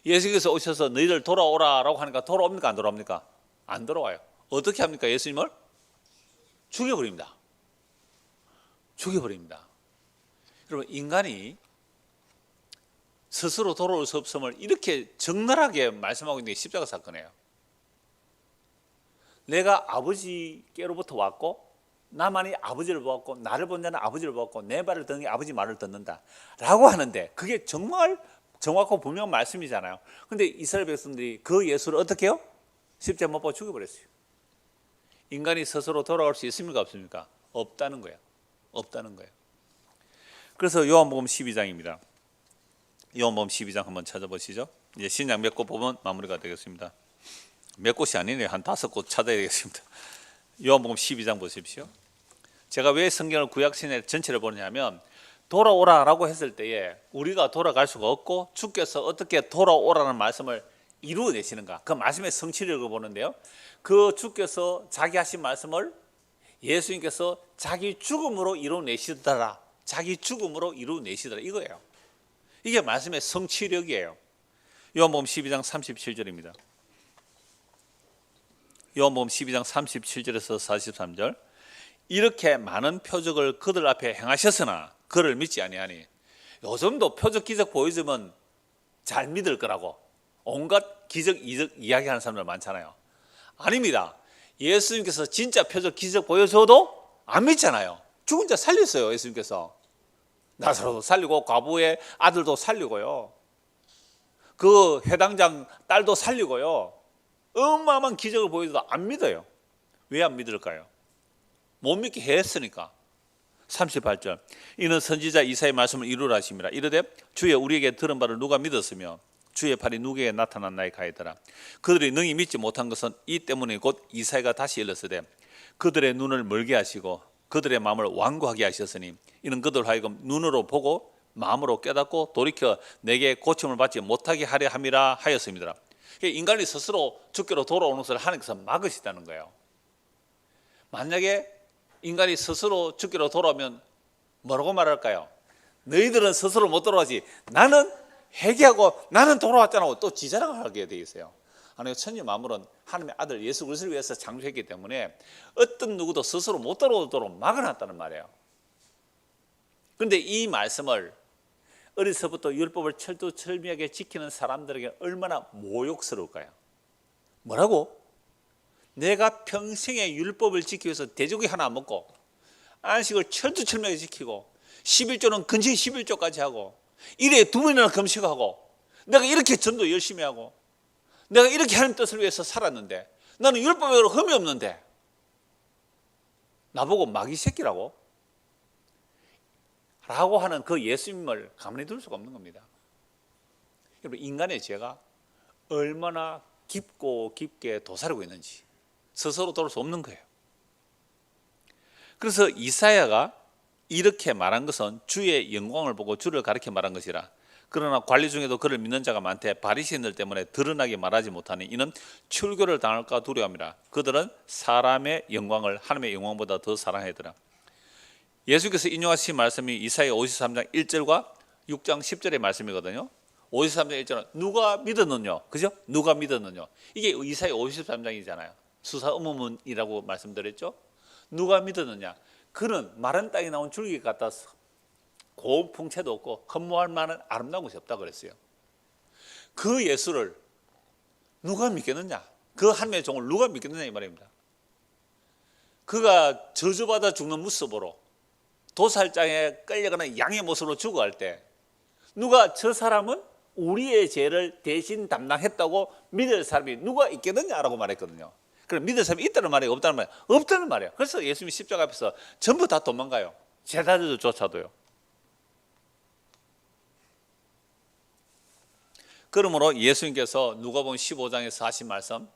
예수님께서 오셔서 너희들 돌아오라라고 하니까 돌아옵니까? 안 돌아옵니까? 안 돌아와요. 어떻게 합니까? 예수님을 죽여버립니다. 죽여버립니다. 여러분, 인간이 스스로 돌아올 수 없음을 이렇게 적나라하게 말씀하고 있는 게 십자가 사건이에요. 내가 아버지께로부터 왔고 나만이 아버지를 보았고 나를 본 자는 아버지를 보았고 내 말을 듣는 게 아버지 말을 듣는다 라고 하는데, 그게 정말 정확하고 분명한 말씀이잖아요. 근데 이스라엘 백성들이 그 예수를 어떻게 해요? 십자가 못 박아 죽여버렸어요. 인간이 스스로 돌아올 수 있습니까? 없습니까? 없다는 거예요. 없다는 거예요. 그래서 요한복음 12장입니다. 요한복음 12장 한번 찾아보시죠. 이제 신약 몇 곳 보면 마무리가 되겠습니다. 몇 곳이 아니네요. 한 5곳 찾아야 되겠습니다. 요한복음 12장 보십시오. 제가 왜 성경을 구약신약 전체를 보느냐면 돌아오라라고 했을 때에 우리가 돌아갈 수가 없고 주께서 어떻게 돌아오라는 말씀을 이루어내시는가, 그 말씀의 성취를 보는데요, 그 주께서 자기 하신 말씀을 예수님께서 자기 죽음으로 이루어내시더라, 자기 죽음으로 이루어내시더라, 이거예요. 이게 말씀의 성취력이에요. 요한복음 12장 37절입니다. 요한복음 12장 37절에서 43절. 이렇게 많은 표적을 그들 앞에 행하셨으나 그를 믿지 아니하니. 요즘도 표적 기적 보여주면 잘 믿을 거라고 온갖 기적 이적 이야기하는 사람들 많잖아요. 아닙니다. 예수님께서 진짜 표적 기적 보여줘도 안 믿잖아요. 죽은 자 살렸어요. 예수님께서 나사로도 살리고 과부의 아들도 살리고요, 그 회당장 딸도 살리고요, 어마어마한 기적을 보여줘도 안 믿어요. 왜 안 믿을까요? 못 믿게 했으니까. 38절. 이는 선지자 이사야의 말씀을 이루라 하심이라. 이르되 주의 우리에게 들은 바를 누가 믿었으며 주의 팔이 누구에게 나타났나이까 하더라. 그들이 능히 믿지 못한 것은 이 때문에 곧 이사야가 다시 일렀으되 그들의 눈을 멀게 하시고 그들의 마음을 완고하게 하셨으니 이는 그들 하여금 눈으로 보고 마음으로 깨닫고 돌이켜 내게 고침을 받지 못하게 하려 함이라 하였습니다. 인간이 스스로 주께로 돌아오는 것을 하나님께서 막으시다는 거예요. 만약에 인간이 스스로 주께로 돌아오면 뭐라고 말할까요? 너희들은 스스로 못 돌아오지 나는 회개하고 나는 돌아왔잖아 또 지자랑을 하게 돼 있어요. 하나님 천지 만물은 하나님의 아들 예수 그리스도를 위해서 창조했기 때문에 어떤 누구도 스스로 못 돌아오도록 막아놨다는 말이에요. 그런데 이 말씀을 어려서부터 율법을 철두철미하게 지키는 사람들에게 얼마나 모욕스러울까요? 뭐라고? 내가 평생에 율법을 지키기 위해서 돼지고기 하나 먹고 안식을 철두철미하게 지키고 11조는 근신 11조까지 하고 일에 2번이나 금식하고 내가 이렇게 전도 열심히 하고 내가 이렇게 하나님 뜻을 위해서 살았는데 나는 율법으로 흠이 없는데 나보고 마귀 새끼라고? 라고 하는 그 예수님을 가만히 둘 수가 없는 겁니다. 여러분 인간의 죄가 얼마나 깊고 깊게 도사리고 있는지 스스로 돌을 수 없는 거예요. 그래서 이사야가 이렇게 말한 것은 주의 영광을 보고 주를 가리켜 말한 것이라. 그러나 관리 중에도 그를 믿는 자가 많되 바리새인들 때문에 드러나게 말하지 못하니 이는 출교를 당할까 두려움이라. 그들은 사람의 영광을 하나님의 영광보다 더 사랑하더라. 예수께서 인용하신 말씀이 이사야 53장 1절과 6장 10절의 말씀이거든요. 53장 1절은 누가 믿었느냐, 그죠? 누가 믿었느냐. 이게 이사야 53장이잖아요. 수사 의문이라고 말씀드렸죠. 누가 믿었느냐. 그는 마른 땅에 나온 줄기 같아서 고운 풍채도 없고 흠모할 만한 아름다운 것이 없다고 그랬어요. 그 예수를 누가 믿겠느냐? 그 하나님의 종을 누가 믿겠느냐 이 말입니다. 그가 저주받아 죽는 모습으로 도살장에 끌려가는 양의 모습으로 죽어갈 때 누가 저 사람은 우리의 죄를 대신 담당했다고 믿을 사람이 누가 있겠느냐라고 말했거든요. 그럼 믿을 사람이 있다는 말이에요? 없다는 말이에요? 없다는 말이에요. 그래서 예수님이 십자가 앞에서 전부 다 도망가요. 제자들조차도요. 그러므로 예수님께서 누가복음 15장에서 하신 말씀,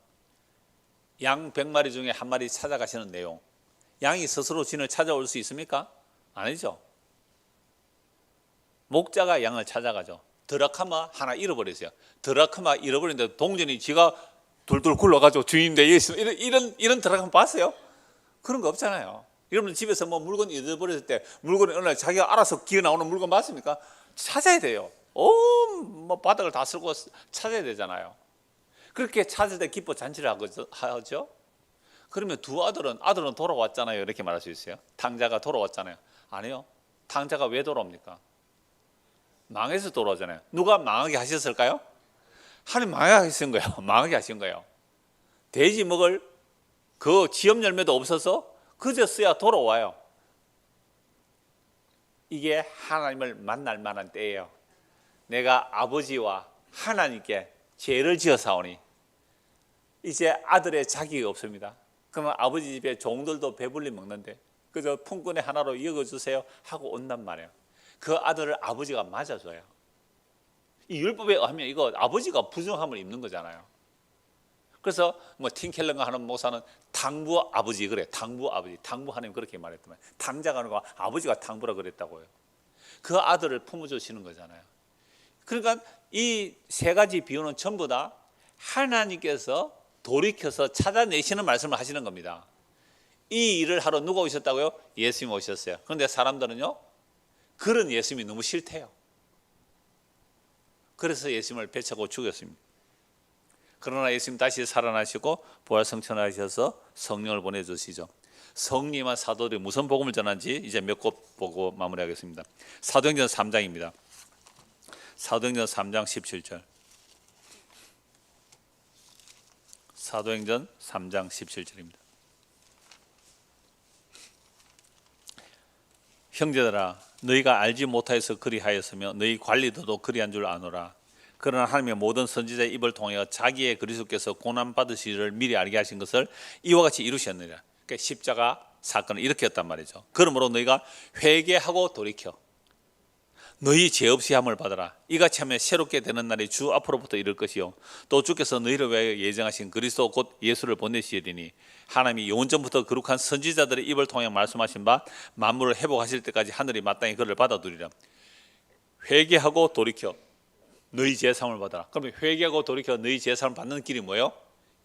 양 100마리 중에 한 마리 찾아가시는 내용, 양이 스스로 진을 찾아올 수 있습니까? 아니죠. 목자가 양을 찾아가죠. 드라크마 하나 잃어버렸어요. 드라크마 잃어버렸는데 동전이 지가 돌돌 굴러가지고 주인인데 이런 드라크마 봤어요? 그런 거 없잖아요. 여러분 집에서 뭐 물건 잃어버렸을 때 물건이 어느 날 자기가 알아서 기어 나오는 물건 맞습니까? 찾아야 돼요. 뭐 바닥을 다 쓸고 찾아야 되잖아요. 그렇게 찾을 때 기뻐 잔치를 하죠. 그러면 두 아들은 돌아왔잖아요. 이렇게 말할 수 있어요. 탕자가 돌아왔잖아요. 아니요. 탕자가 왜 돌아옵니까? 망해서 돌아오잖아요. 누가 망하게 하셨을까요? 하나님 망하게 하신 거예요. 망하게 하신 거예요. 돼지 먹을 그 지엽 열매도 없어서 그저서야 돌아와요. 이게 하나님을 만날 만한 때예요. 내가 아버지와 하나님께 죄를 지어 사오니 이제 아들의 자격이 없습니다. 그러면 아버지 집에 종들도 배불리 먹는데 그저 품꾼의 하나로 여겨주세요 하고 온단 말이에요. 그 아들을 아버지가 맞아줘요. 이 율법에 의하면 이거 아버지가 부정함을 입는 거잖아요. 그래서 뭐 팀켈러가 하는 목사는 당부 아버지 그래. 당부 아버지, 당부 하나님 그렇게 말했더만 당자가 아니고 아버지가 당부라 그랬다고요. 그 아들을 품어주시는 거잖아요. 그러니까 이 세 가지 비유는 전부 다 하나님께서 돌이켜서 찾아내시는 말씀을 하시는 겁니다. 이 일을 하러 누가 오셨다고요? 예수님이 오셨어요. 그런데 사람들은요, 그런 예수님이 너무 싫대요. 그래서 예수님을 배차고 죽였습니다. 그러나 예수님 다시 살아나시고 부활성천하셔서 성령을 보내주시죠. 성령만 사도들이 무슨 복음을 전한지 이제 몇 곳 보고 마무리하겠습니다. 사도행전 3장입니다. 사도행전 3장 17절. 사도행전 3장 17절입니다. 형제들아 너희가 알지 못하여서 그리하였으며 너희 관리도도 그리한 줄 아노라. 그러나 하나님의 모든 선지자의 입을 통하여 자기의 그리스도께서 고난 받으시리를 미리 알게 하신 것을 이와 같이 이루셨느니라. 그러니까 십자가 사건을 이렇게 했단 말이죠. 그러므로 너희가 회개하고 돌이켜 너희 죄 없이 함을 받아라. 이같이 하면 새롭게 되는 날이 주 앞으로부터 이를 것이요 또 주께서 너희를 위하여 예정하신 그리스도 곧 예수를 보내시리니 하나님이 영원전부터 거룩한 선지자들의 입을 통해 말씀하신 바 만물을 회복하실 때까지 하늘이 마땅히 그를 받아두리라. 회개하고 돌이켜 너희 제사함을 받아라. 그러면 회개하고 돌이켜 너희 제사함을 받는 길이 뭐예요?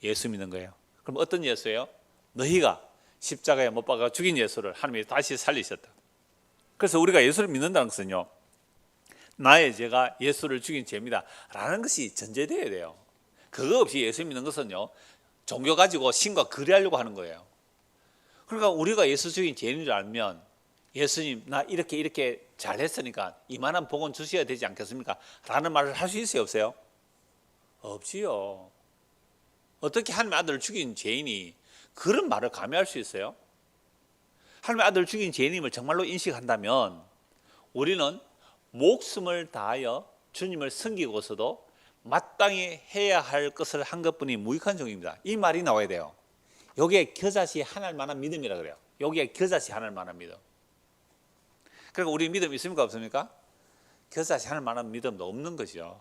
예수 믿는 거예요. 그럼 어떤 예수예요? 너희가 십자가에 못 박아 죽인 예수를 하나님이 다시 살리셨다. 그래서 우리가 예수를 믿는다는 것은요, 나의 죄가 예수를 죽인 죄입니다 라는 것이 전제되어야 돼요. 그거 없이 예수 믿는 것은요, 종교 가지고 신과 거래하려고 하는 거예요. 그러니까 우리가 예수 죽인 죄인인 줄 알면 예수님 나 이렇게 잘했으니까 이만한 복은 주셔야 되지 않겠습니까? 라는 말을 할 수 있어요, 없어요? 없지요. 어떻게 하나님의 아들을 죽인 죄인이 그런 말을 감히 할 수 있어요? 하나님의 아들을 죽인 죄인임을 정말로 인식한다면 우리는 목숨을 다하여 주님을 섬기고서도 마땅히 해야 할 것을 한 것뿐이 무익한 종입니다. 이 말이 나와야 돼요. 여기에 겨자씨 하나일 만한 믿음이라 그래요. 여기에 겨자씨 하나일 만한 믿음. 그러니까 우리 믿음 있습니까, 없습니까? 겨자씨 하나일 만한 믿음도 없는 것이죠.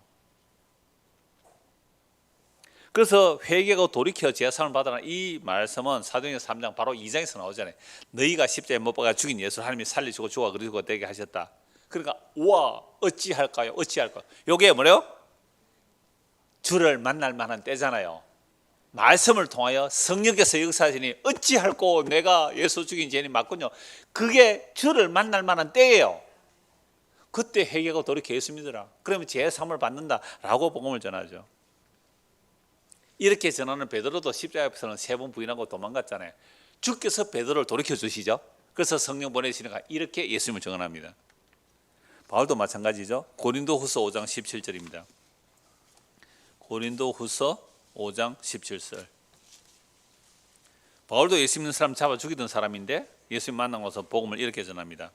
그래서 회개하고 돌이켜 제사함을 받아라, 이 말씀은 사도행전 3장 바로 2장에서 나오잖아요. 너희가 십자가에 못 박아 죽인 예수를 하나님이 살리시고 죽어 그리스도가 되게 하셨다. 그러니까 우와 어찌할까요? 어찌할까요? 이게 뭐래요? 주를 만날 만한 때잖아요. 말씀을 통하여 성령께서 역사하시니 어찌할꼬 내가 예수 죽인 죄인이 맞군요. 그게 주를 만날 만한 때예요. 그때 회개하고 돌이켜 예수 믿으라. 그러면 제사함을 받는다라고 복음을 전하죠. 이렇게 전하는 베드로도 십자가 앞에서는 3번 부인하고 도망갔잖아요. 주께서 베드로를 돌이켜 주시죠. 그래서 성령 보내시니까 이렇게 예수님을 증언합니다. 바울도 마찬가지죠. 고린도후서 5장 17절입니다. 고린도후서 5장 17절. 바울도 예수 믿는 사람 잡아 죽이던 사람인데 예수님 만나고 나서 복음을 이렇게 전합니다.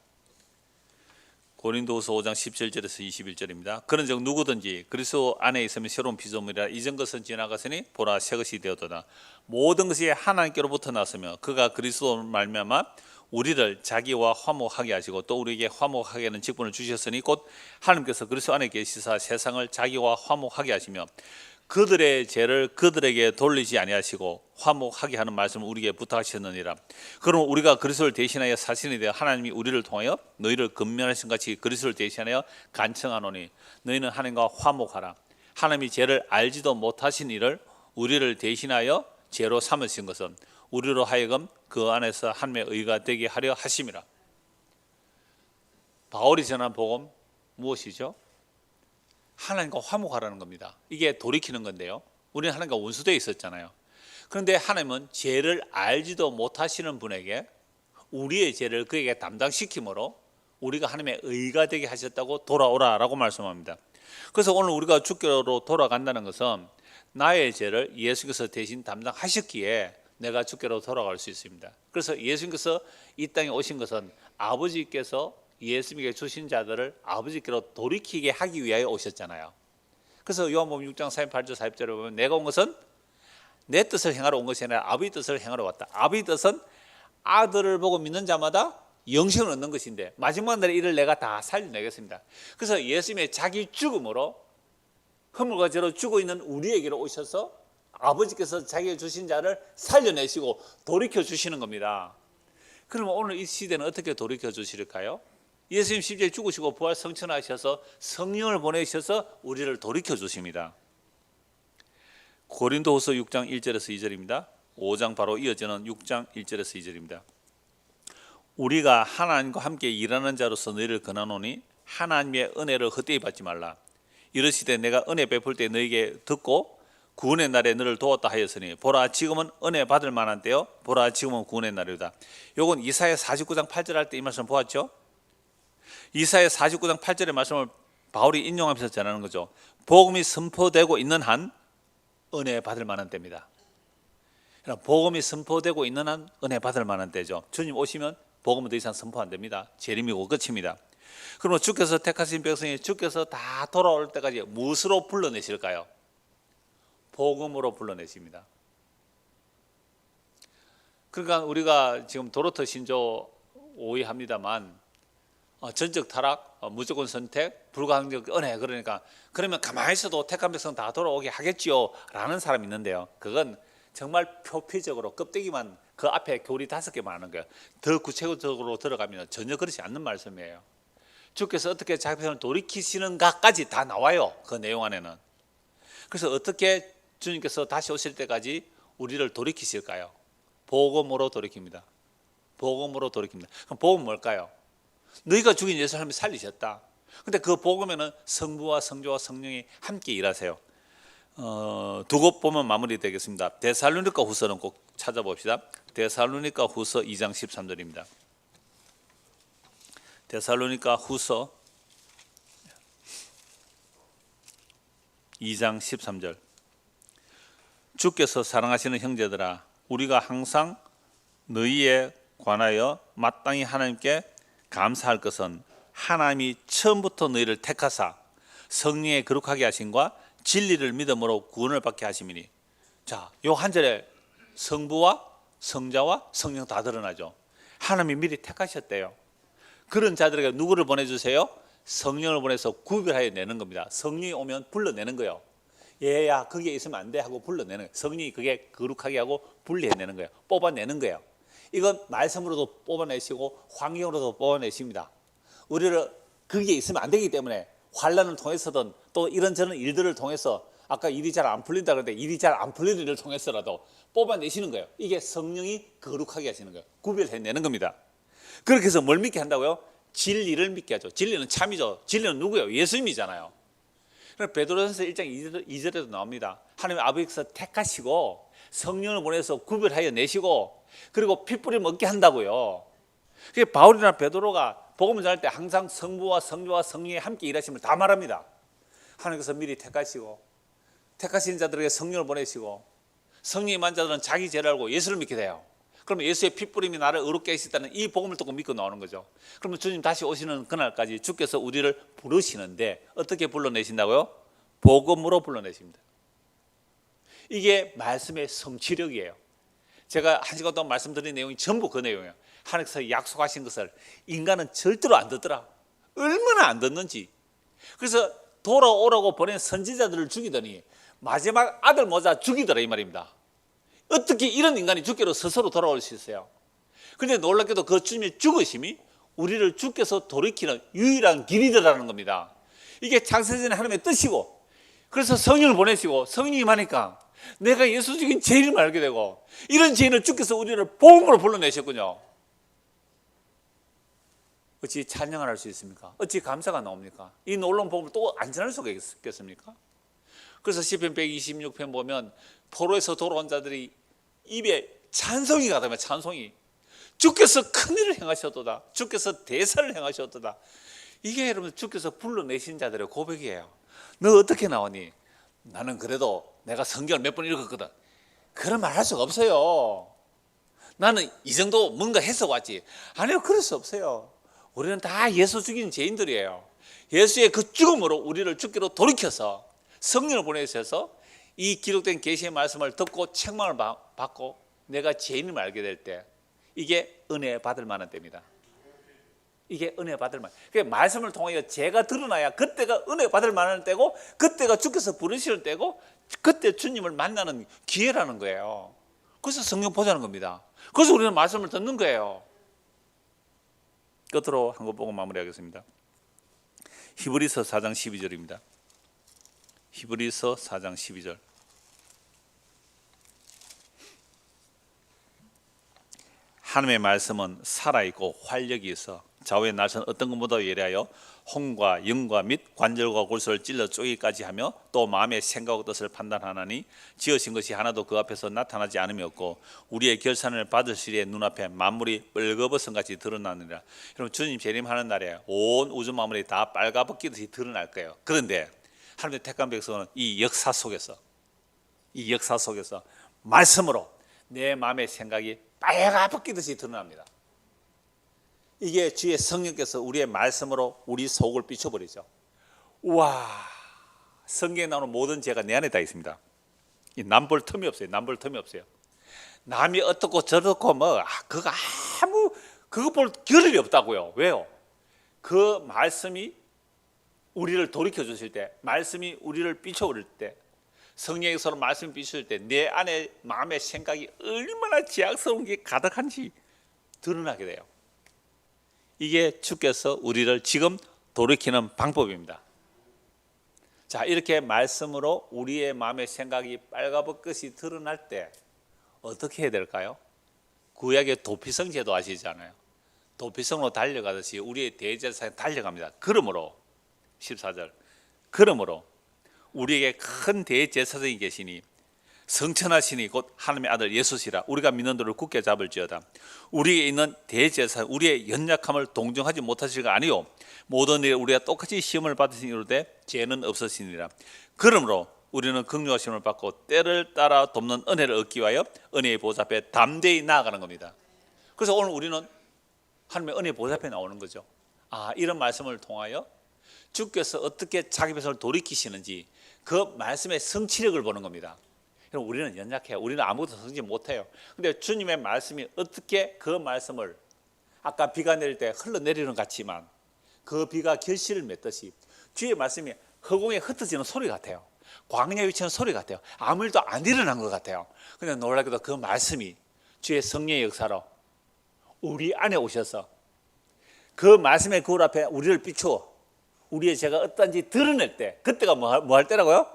고린도후서 5장 17절에서 21절입니다. 그런즉 누구든지 그리스도 안에 있으면 새로운 피조물이라 이전 것은 지나갔으니 보라 새 것이 되었도다. 모든 것이 하나님께로부터 났으며 그가 그리스도로 말미암아 우리를 자기와 화목하게 하시고 또 우리에게 화목하게 하는 직분을 주셨으니 곧 하나님께서 그리스도 안에 계시사 세상을 자기와 화목하게 하시며 그들의 죄를 그들에게 돌리지 아니하시고 화목하게 하는 말씀을 우리에게 부탁하셨느니라. 그럼 우리가 그리스도를 대신하여 사신이 되어 하나님이 우리를 통하여 너희를 건면하신 같이 그리스도를 대신하여 간청하노니 너희는 하나님과 화목하라. 하나님이 죄를 알지도 못하신 이를 우리를 대신하여 죄로 삼으신 것은 우리로 하여금 그 안에서 하나님의 의가 되게 하려 하심이라. 바울이 전한 복음 무엇이죠? 하나님과 화목하라는 겁니다. 이게 돌이키는 건데요, 우리는 하나님과 원수되어 있었잖아요. 그런데 하나님은 죄를 알지도 못하시는 분에게 우리의 죄를 그에게 담당시킴으로 우리가 하나님의 의가 되게 하셨다고 돌아오라라고 말씀합니다. 그래서 오늘 우리가 주께로 돌아간다는 것은 나의 죄를 예수께서 대신 담당하셨기에 내가 주께로 돌아갈 수 있습니다. 그래서 예수님께서 이 땅에 오신 것은 아버지께서 예수님께 주신 자들을 아버지께로 돌이키게 하기 위하여 오셨잖아요. 그래서 요한복음 6장 38절 40절에 보면 내가 온 것은 내 뜻을 행하러 온 것이 아니라 아버지 뜻을 행하러 왔다. 아버지 뜻은 아들을 보고 믿는 자마다 영생을 얻는 것인데 마지막 날에 이를 내가 다 살려내겠습니다. 그래서 예수님의 자기 죽음으로 허물과 죄로 죽어 있는 우리에게로 오셔서 아버지께서 자기가 주신 자를 살려내시고 돌이켜 주시는 겁니다. 그러면 오늘 이 시대는 어떻게 돌이켜 주실까요? 예수님 십자가에 죽으시고 부활 성천하셔서 성령을 보내셔서 우리를 돌이켜 주십니다. 고린도후서 6장 1절에서 2절입니다. 5장 바로 이어지는 6장 1절에서 2절입니다. 우리가 하나님과 함께 일하는 자로서 너희를 권하노니 하나님의 은혜를 헛되이 받지 말라. 이르시되 내가 은혜 베풀 때 너희에게 듣고 구원의 날에 너를 도왔다 하였으니 보라 지금은 은혜 받을 만한 때요 보라 지금은 구원의 날이다. 요건 이사야 49장 8절 할 때 이 말씀 보았죠? 이사야 49장 8절의 말씀을 바울이 인용하면서 전하는 거죠. 복음이 선포되고 있는 한 은혜 받을 만한 때입니다. 복음이 선포되고 있는 한 은혜 받을 만한 때죠. 주님 오시면 복음은 더 이상 선포 안 됩니다. 재림이고 끝입니다. 그러면 주께서 택하신 백성이 주께서 다 돌아올 때까지 무엇으로 불러내실까요? 복음으로 불러내십니다. 그러니까 우리가 지금 도로트 신조 오해합니다만 전적 타락, 무조건 선택, 불가항력 은혜. 그러니까 그러면 가만히 있어도 택한 백성 다 돌아오게 하겠지요 라는 사람이 있는데요, 그건 정말 표피적으로 껍데기만 그 앞에 교리 5개만 하는 거예요. 더 구체적으로 들어가면 전혀 그렇지 않는 말씀이에요. 주께서 어떻게 자기 백성을 돌이키시는가까지 다 나와요, 그 내용 안에는. 그래서 어떻게 주님께서 다시 오실 때까지 우리를 돌이키실까요? 복음으로 돌이킵니다. 복음으로 돌이킵니다. 그럼 복음은 뭘까요? 너희가 죽인 예수 하나님이 살리셨다. 근데 그 복음에는 성부와 성자와 성령이 함께 일하세요. 두 곳 보면 마무리 되겠습니다. 데살로니가 후서는 꼭 찾아봅시다. 데살로니가 후서 2장 13절입니다. 데살로니가 후서 2장 13절. 주께서 사랑하시는 형제들아, 우리가 항상 너희에 관하여 마땅히 하나님께 감사할 것은 하나님이 처음부터 너희를 택하사 성령에 거룩하게 하심과 진리를 믿음으로 구원을 받게 하심이니. 자, 요 한 절에 성부와 성자와 성령 다 드러나죠. 하나님이 미리 택하셨대요. 그런 자들에게 누구를 보내주세요? 성령을 보내서 구별하여 내는 겁니다. 성령이 오면 불러내는 거예요. 얘야 거기에 있으면 안 돼 하고 불러내는 거예요. 성령이 그게 거룩하게 하고 분리해내는 거예요. 뽑아내는 거예요. 이건 말씀으로도 뽑아내시고 환경으로도 뽑아내십니다. 우리를 거기에 있으면 안 되기 때문에 환난을 통해서든 또 이런저런 일들을 통해서, 아까 일이 잘 안 풀린다 그랬는데 일이 잘 안 풀리는 일을 통해서라도 뽑아내시는 거예요. 이게 성령이 거룩하게 하시는 거예요. 구별해내는 겁니다. 그렇게 해서 뭘 믿게 한다고요? 진리를 믿게 하죠. 진리는 참이죠. 진리는 누구예요? 예수님이잖아요. 베드로전서 1장 2절에도 나옵니다. 하나님 아버지께서 택하시고 성령을 보내서 구별하여 내시고 그리고 핏불이 먹게 한다고요. 그게 바울이나 베드로가 복음을 전할 때 항상 성부와 성자와 성령이 함께 일하심을 다 말합니다. 하나님께서 미리 택하시고 택하신 자들에게 성령을 보내시고 성령이 임한 자들은 자기 죄를 알고 예수를 믿게 돼요. 그러면 예수의 핏부림이 나를 의롭게 하시다는 이 복음을 듣고 믿고 나오는 거죠. 그러면 주님 다시 오시는 그날까지 주께서 우리를 부르시는데 어떻게 불러내신다고요? 복음으로 불러내십니다. 이게 말씀의 성취력이에요. 제가 한 시간 동안 말씀드린 내용이 전부 그 내용이에요. 하나님께서 약속하신 것을 인간은 절대로 안 듣더라. 얼마나 안 듣는지. 그래서 돌아오라고 보낸 선지자들을 죽이더니 마지막 아들 모자 죽이더라 이 말입니다. 어떻게 이런 인간이 주께로 스스로 돌아올 수 있어요? 그런데 놀랍게도 그 주님의 죽으심이 우리를 주께서 돌이키는 유일한 길이더라는 겁니다. 이게 창세전에 하나님의 뜻이고, 그래서 성령을 보내시고 성령이 임하니까 내가 예수 죽인 죄인을 알게 되고, 이런 죄인을 주께서 우리를 복음으로 불러내셨군요. 어찌 찬양을 할 수 있습니까? 어찌 감사가 나옵니까? 이 놀라운 복음을 또 안 전할 수가 있겠습니까? 그래서 시편 126편 보면 포로에서 돌아온 자들이 입에 찬송이 가다면 찬송이, 주께서 큰일을 행하셨도다, 주께서 대사를 행하셨도다. 이게 여러분 주께서 불러내신 자들의 고백이에요. 너 어떻게 나오니? 나는 그래도 내가 성경을 몇 번 읽었거든. 그런 말 할 수가 없어요. 나는 이 정도 뭔가 해서 왔지. 아니요, 그럴 수 없어요. 우리는 다 예수 죽인 죄인들이에요. 예수의 그 죽음으로 우리를 주께로 돌이켜서 성령을 보내셔서 이 기록된 계시의 말씀을 듣고 책망을 받고 내가 죄인임을 알게 될 때, 이게 은혜 받을 만한 때입니다. 이게 은혜 받을 만. 그러니까 말씀을 통하여 죄가 드러나야 그때가 은혜 받을 만한 때고, 그때가 주께서 부르시는 때고, 그때 주님을 만나는 기회라는 거예요. 그래서 성령 보자는 겁니다. 그래서 우리는 말씀을 듣는 거예요. 끝으로 한 거 보고 마무리하겠습니다. 히브리서 4장 12절입니다. 히브리서 4장 12절. 하나님의 말씀은 살아있고 활력이 있어 좌우의 날선 어떤 것보다 예리하여 혼과 영과 및 관절과 골수를 찔러 쪼개기까지 하며 또 마음의 생각과 뜻을 판단하나니 지으신 것이 하나도 그 앞에서 나타나지 않음이 없고 우리의 결산을 받으시리에 눈앞에 만물이 빨가벗은같이 드러나느니라. 여러분, 주님 재림하는 날에 온 우주 만물이 다 빨가벗기듯이 드러날 거예요. 그런데 하나님의 택한 백성은 이 역사 속에서 말씀으로 내 마음의 생각이 빨가벗기듯이 드러납니다. 이게 주의 성령께서 우리의 말씀으로 우리 속을 비춰버리죠. 우와, 성경에 나오는 모든 죄가 내 안에 다 있습니다. 남볼 틈이 없어요. 남이 어떻고 저렇고 그거 볼 겨를이 없다고요. 왜요? 그 말씀이 우리를 돌이켜 주실 때, 말씀이 우리를 비춰올 때, 성령에서 말씀이 비추실 때 내 안에 마음의 생각이 얼마나 죄악스러운 게 가득한지 드러나게 돼요. 이게 주께서 우리를 지금 돌이키는 방법입니다. 자, 이렇게 말씀으로 우리의 마음의 생각이 빨가벗것이 드러날 때 어떻게 해야 될까요? 구약의 도피성 제도 아시잖아요. 도피성으로 달려가듯이 우리의 대제사장이 달려갑니다. 그러므로 14절, 그러므로 우리에게 큰 대제사장이 계시니 성천하시니 곧 하나님의 아들 예수시라. 우리가 믿는 도를 굳게 잡을지어다. 우리에 있는 대제사장, 우리의 연약함을 동정하지 못하시가 아니요 모든 일에 우리가 똑같이 시험을 받으신 이유로 죄는 없으시니라. 그러므로 우리는 긍휼하심을 받고 때를 따라 돕는 은혜를 얻기 위하여 은혜의 보좌 앞에 담대히 나아가는 겁니다. 그래서 오늘 우리는 하나님의 은혜의 보좌 앞에 나오는 거죠. 이런 말씀을 통하여 주께서 어떻게 자기 백성을 돌이키시는지 그 말씀의 성취력을 보는 겁니다. 우리는 연약해요. 우리는 아무것도 성취 못해요. 근데 주님의 말씀이 어떻게 그 말씀을, 아까 비가 내릴 때 흘러내리는 것 같지만 그 비가 결실을 맺듯이 주의 말씀이 허공에 흩어지는 소리 같아요. 광야에 위치하는 소리 같아요. 아무 일도 안 일어난 것 같아요. 근데 놀랍게도 그 말씀이 주의 성령의 역사로 우리 안에 오셔서 그 말씀의 거울 앞에 우리를 비추어 우리의 죄가 어떤지 드러낼 때, 그때가 뭐 할 때라고요?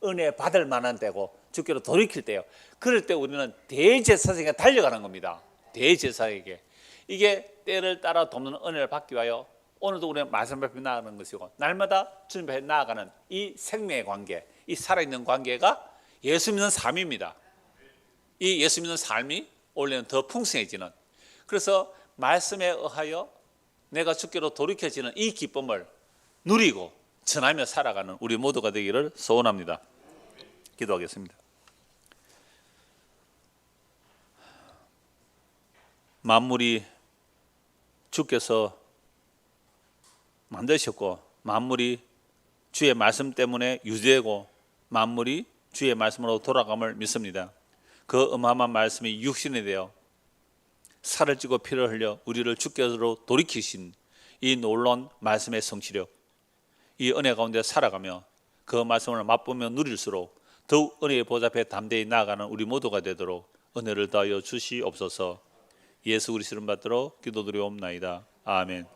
은혜 받을 만한 때고 주께로 돌이킬 때요. 그럴 때 우리는 대제사장에게 달려가는 겁니다. 대제사장에게. 이게 때를 따라 돕는 은혜를 받기 위하여 오늘도 우리는 말씀 앞에 나아가는 것이고, 날마다 주님 앞에 나아가는 이 생명의 관계, 이 살아있는 관계가 예수 믿는 삶입니다. 이 예수 믿는 삶이 원래는 더 풍성해지는, 그래서 말씀에 의하여 내가 주께로 돌이켜지는 이 기쁨을 누리고 전하며 살아가는 우리 모두가 되기를 소원합니다. 기도하겠습니다. 만물이 주께서 만드셨고, 만물이 주의 말씀 때문에 유지되고, 만물이 주의 말씀으로 돌아감을 믿습니다. 그 어마어마한 말씀이 육신이 되어 살을 찌고 피를 흘려 우리를 주께로 돌이키신 이 놀라운 말씀의 성취력, 이 은혜 가운데 살아가며 그 말씀을 맛보며 누릴수록 더욱 은혜의 보좌 앞에 담대히 나아가는 우리 모두가 되도록 은혜를 더하여 주시옵소서. 예수 그리스도 이름 받들어 기도드리옵나이다. 아멘.